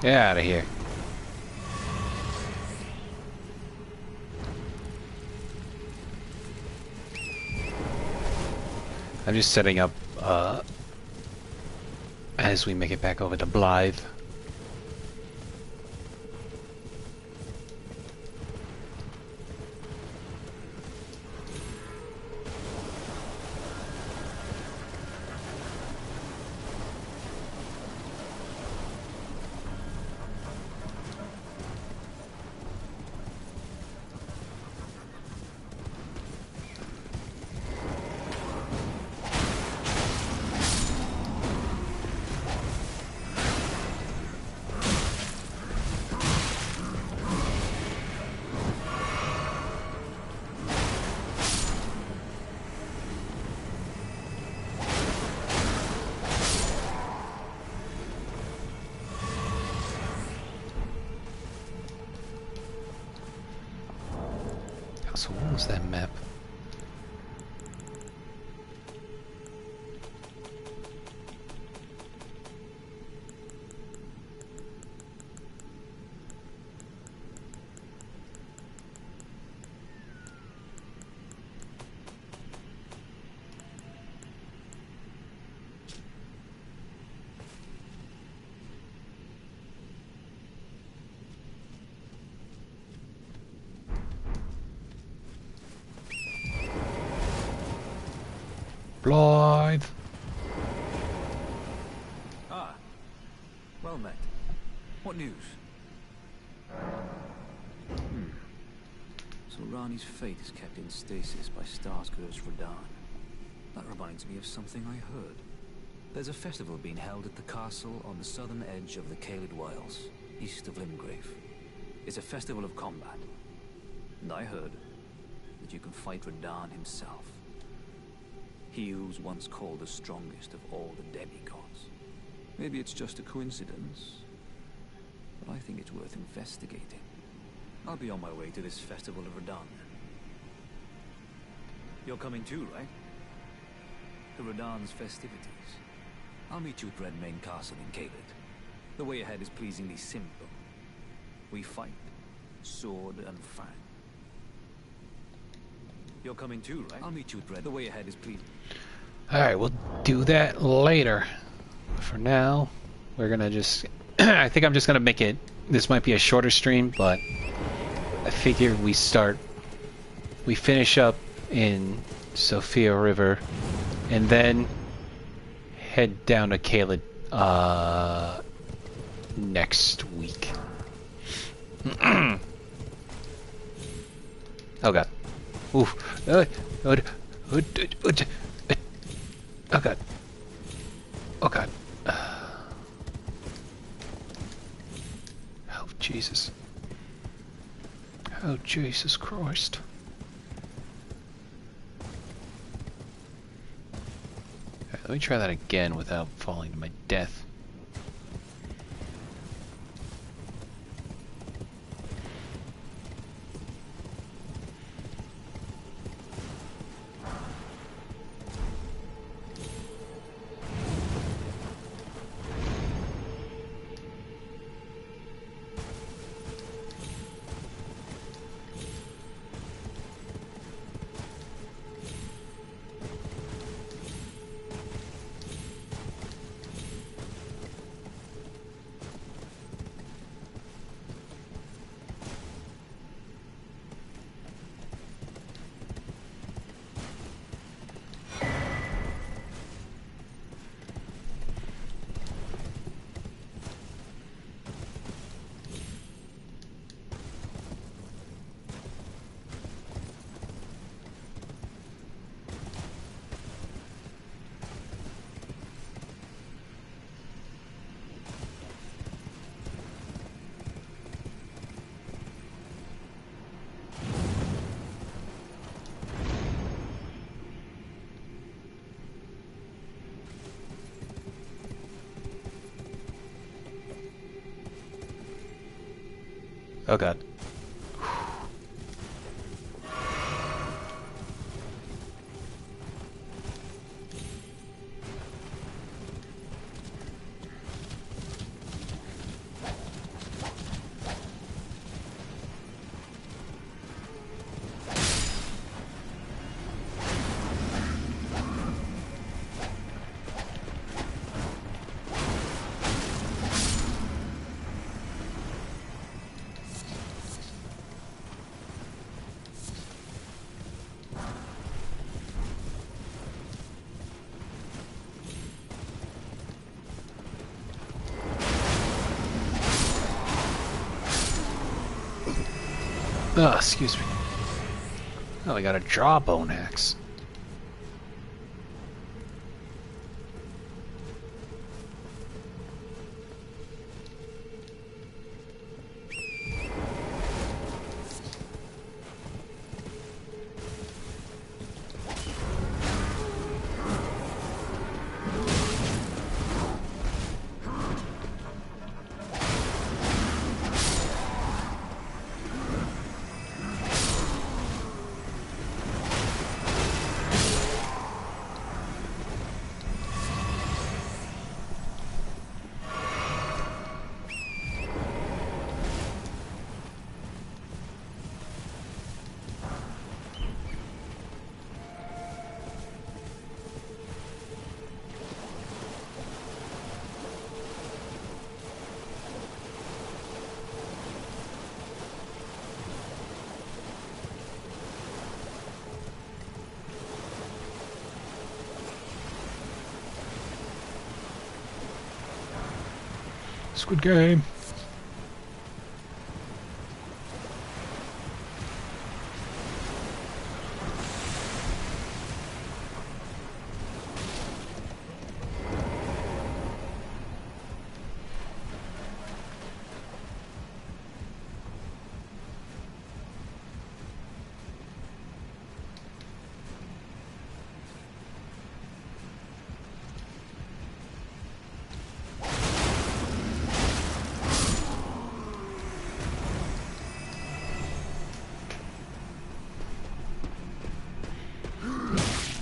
Get out of here. I'm just setting up as we make it back over to Blythe. So what was that map? Blythe. Ah, well met. What news? So Ranni's fate is kept in stasis by Starscourge Radahn. That reminds me of something I heard. There's a festival being held at the castle on the southern edge of the Caelid Wilds, east of Limgrave. It's a festival of combat. And I heard that you can fight Radahn himself. He who's once called the strongest of all the demigods. Maybe it's just a coincidence, but I think it's worth investigating. I'll be on my way to this festival of Radahn then. You're coming too, right? To Radahn's festivities. I'll meet you at Redmane Castle in Caelid. The way ahead is pleasingly simple. We fight, sword and fang. You're coming too, right? I'll meet you at Red. The way ahead is pleasing. Alright, we'll do that later. For now, we're gonna just... I think I'm just gonna make it... This might be a shorter stream, but... I figure we finish up in Sophia River, and then head down to Caelid next week. Oh god. Oof. Oh god. Oh god. Oh Jesus. Oh Jesus Christ. Alright, let me try that again without falling to my death. Oh god. Oh, excuse me. Oh, we got a jawbone axe. Squid Game.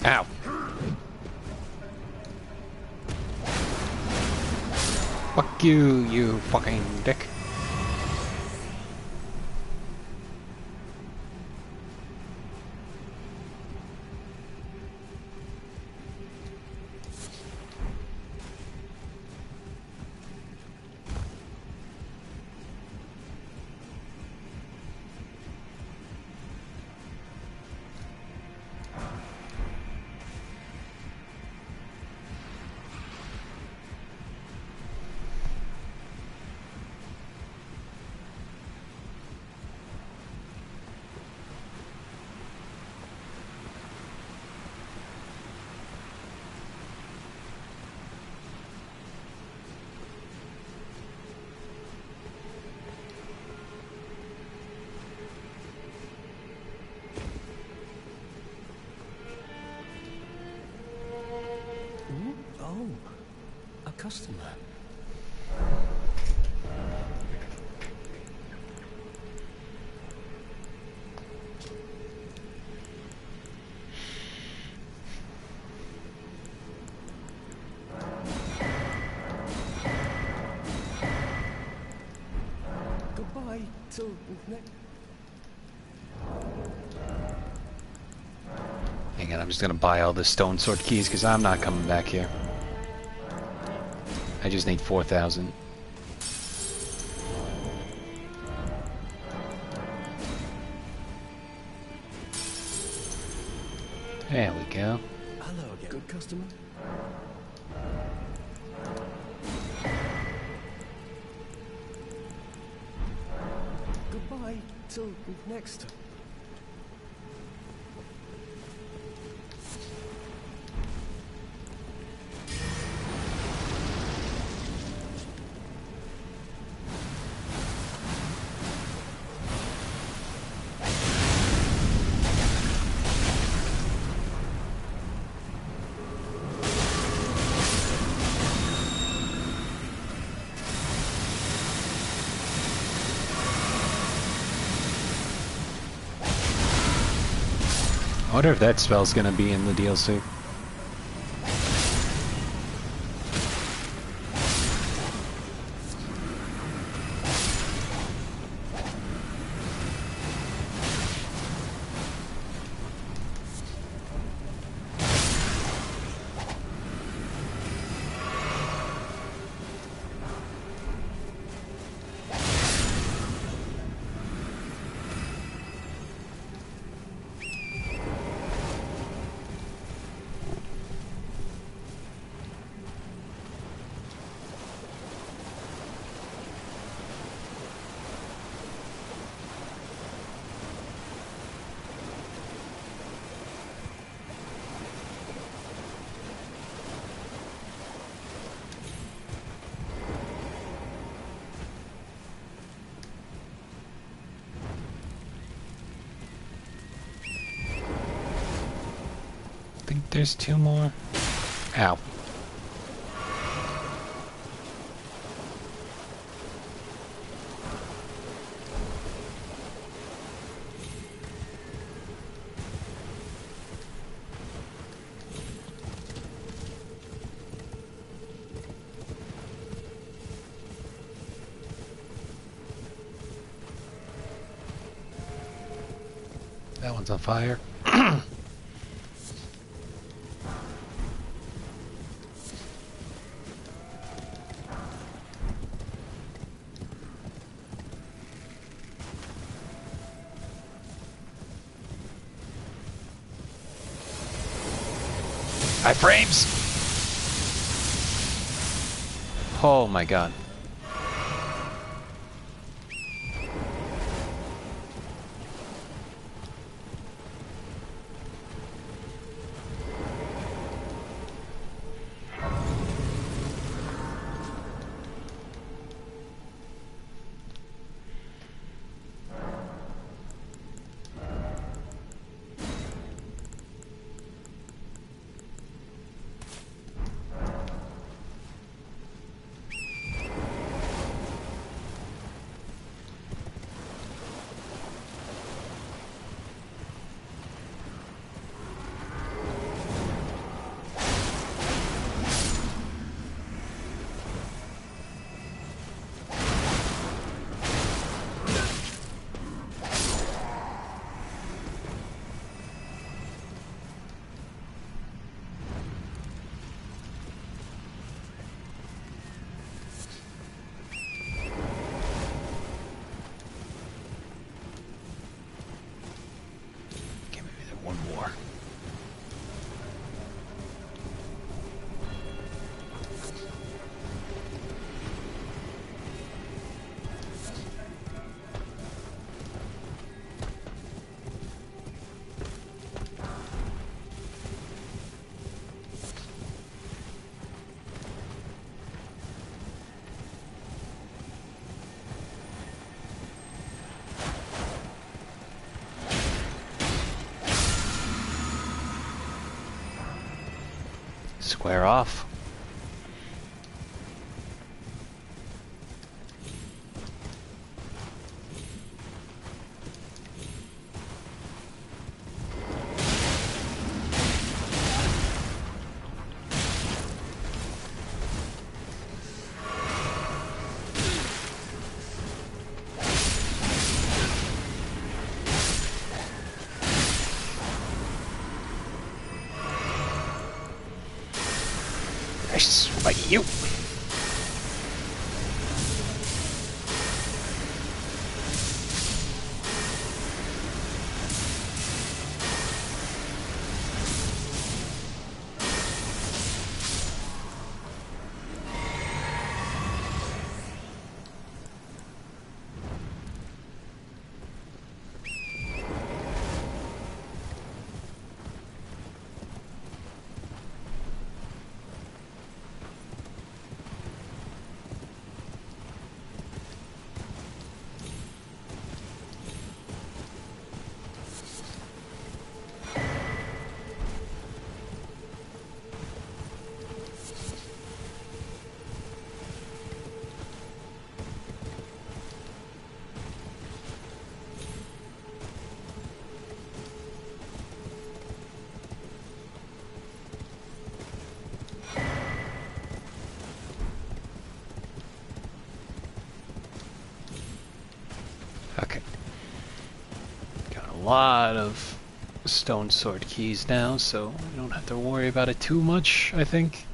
Ow. Fuck you, you fucking dick. Oh, a customer. Goodbye till next. Hang on, I'm just gonna buy all the stone sword keys because I'm not coming back here. I just need 4,000. There we go. Hello again. Good customer. Goodbye till next time. I wonder if that spell's gonna be in the DLC. I think there's 2 more. Ow. That one's on fire. High frames! Oh my god. Square off. Nice, like you. Okay. Got a lot of stone sword keys now, so we don't have to worry about it too much, I think.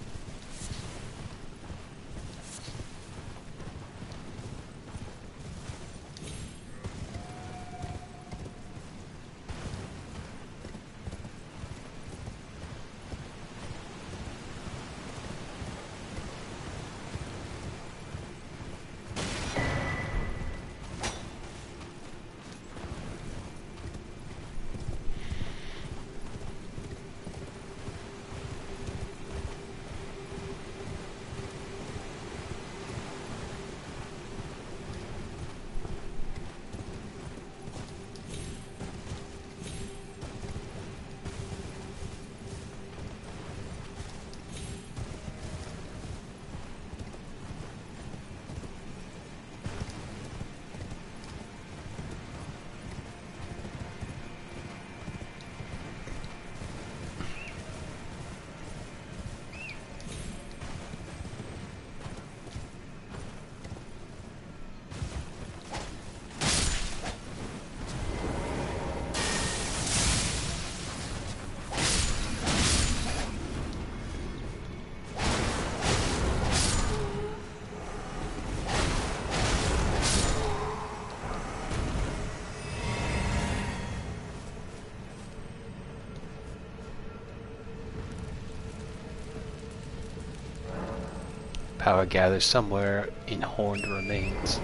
Power gathers somewhere in horned remains.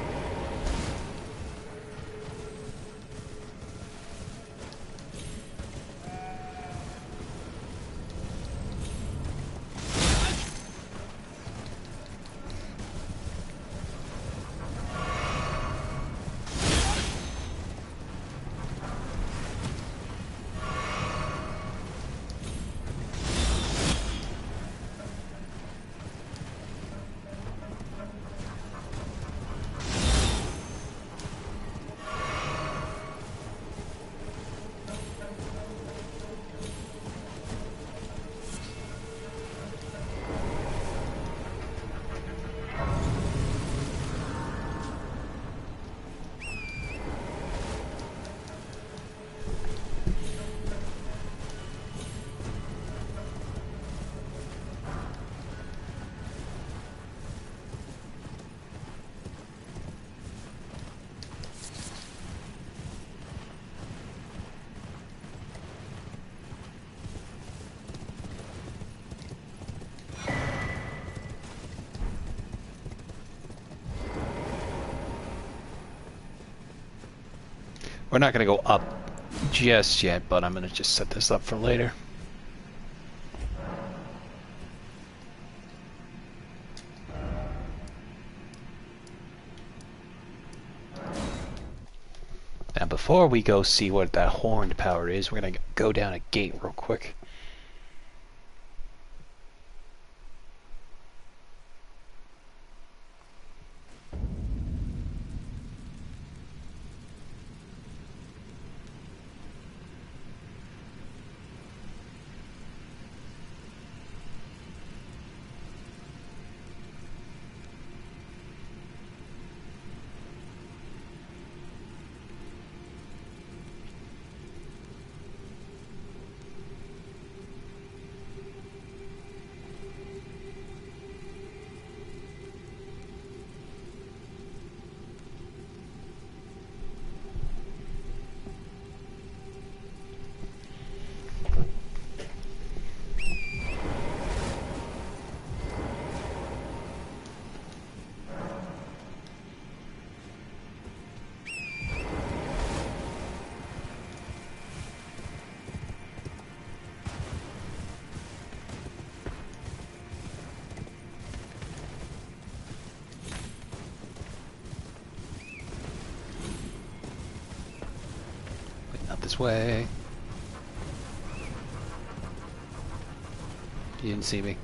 We're not going to go up just yet, but I'm going to just set this up for later. Now before we go see what that horned power is, we're going to go down a gate real quick. Not this way. You didn't see me.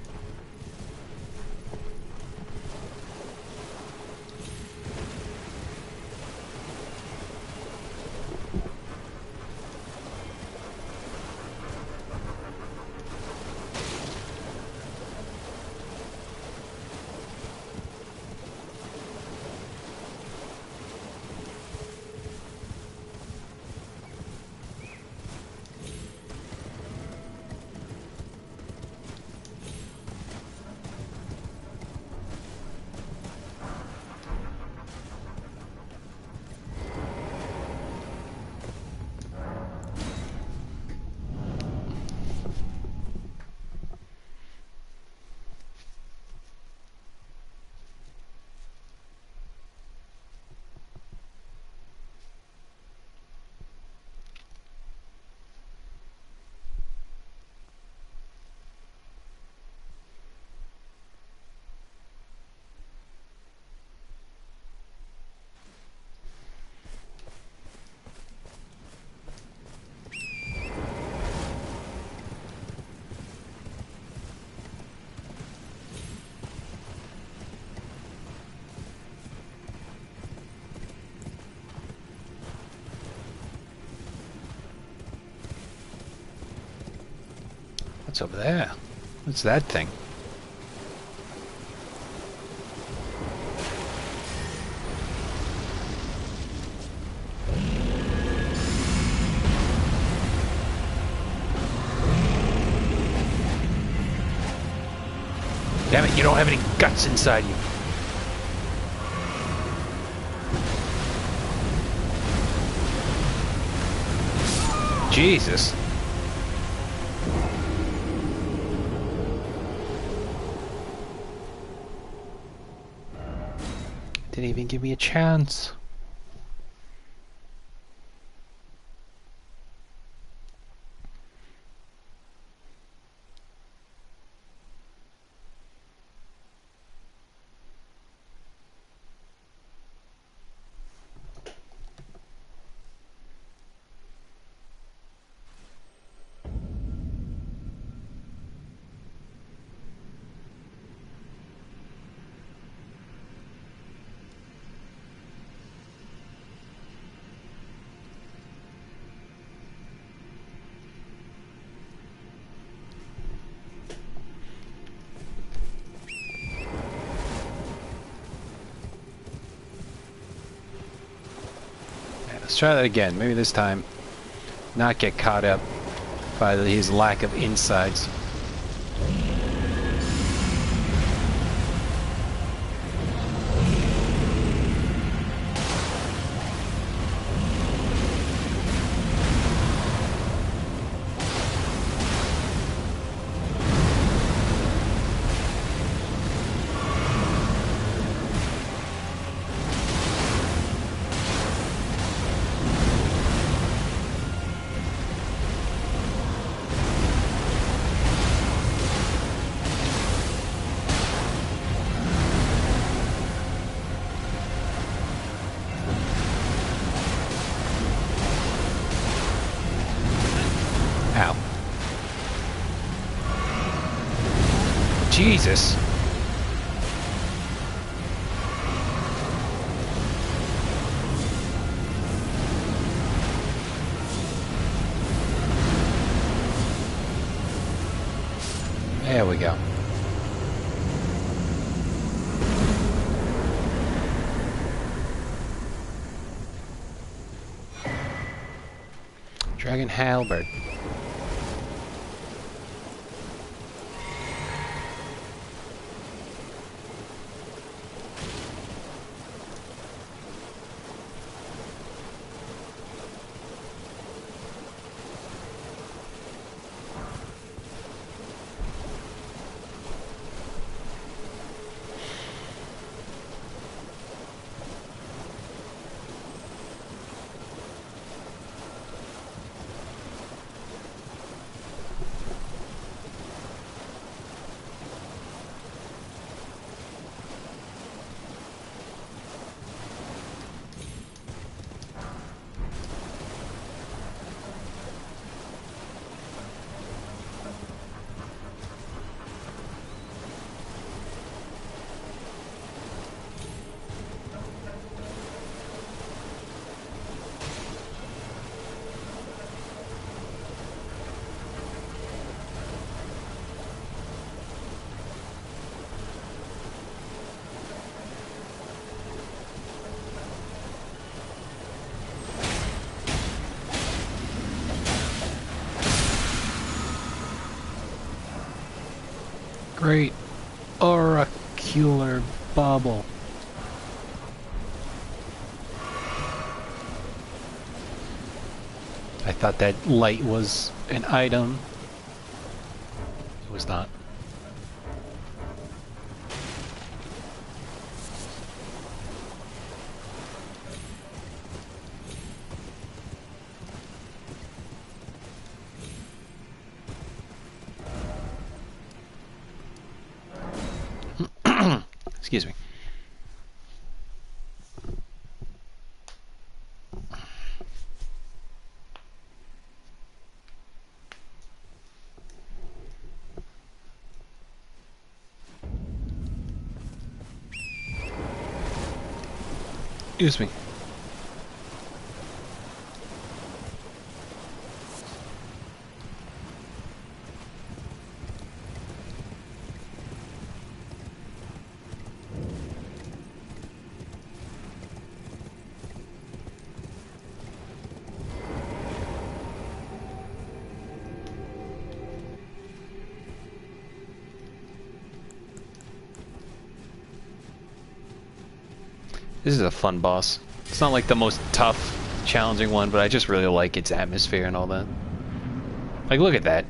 What's over there? What's that thing? Damn it, you don't have any guts inside you. Jesus. Didn't even give me a chance. Let's try that again. Maybe this time not get caught up by his lack of insides. Jesus. There we go. Dragon Halberd. Great oracular bubble. I thought that light was an item. It was not. Excuse me. Excuse me. This is a fun boss. It's not like the most tough, challenging one, but I just really like its atmosphere and all that. Like, look at that.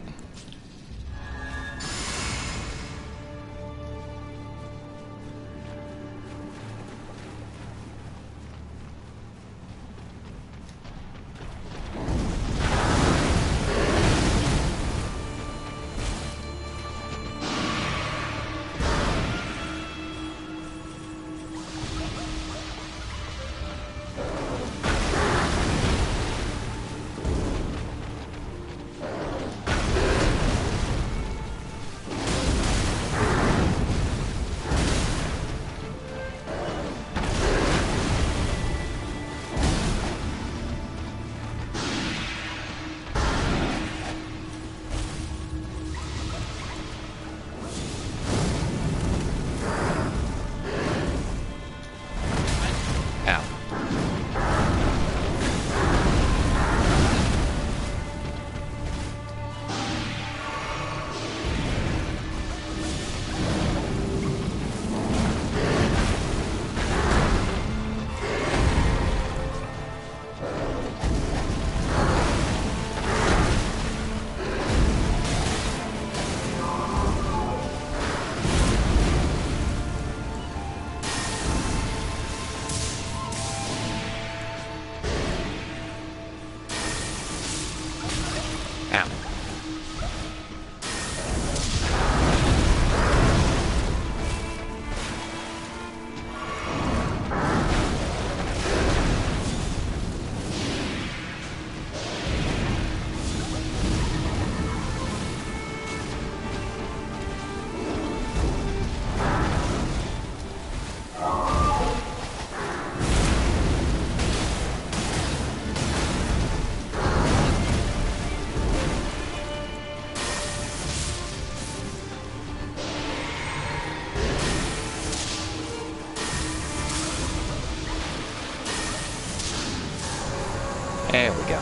There we go.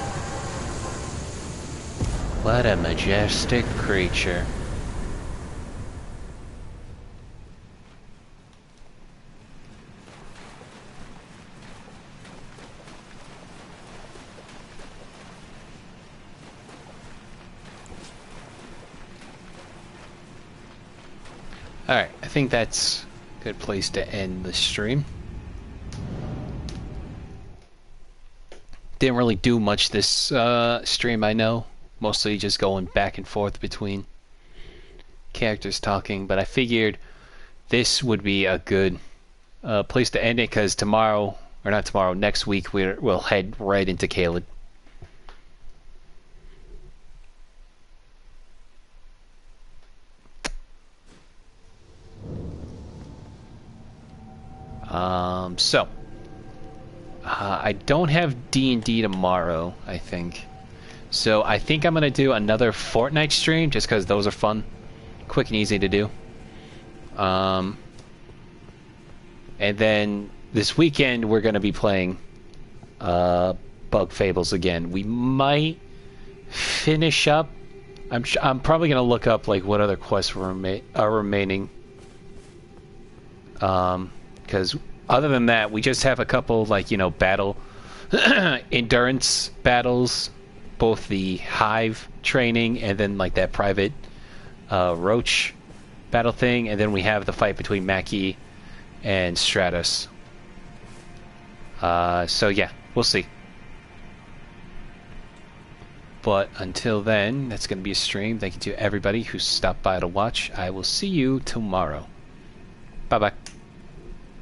What a majestic creature. Alright, I think that's a good place to end the stream. Didn't really do much this stream, I know. Mostly just going back and forth between characters talking, but I figured this would be a good place to end it, because tomorrow, or not tomorrow, next week we'll head right into Caelid. I don't have D&D tomorrow, I think. So I think I'm going to do another Fortnite stream, just because those are fun. Quick and easy to do. And then this weekend we're going to be playing Bug Fables again. We might finish up I'm probably gonna look up like what other quests are remaining. Because other than that, we just have a couple like battle endurance battles, both the Hive training and then like that private Roach battle thing, and then we have the fight between Mackie and Stratus. So yeah, we'll see. But until then, that's going to be a stream. Thank you to everybody who stopped by to watch. I will see you tomorrow. Bye-bye.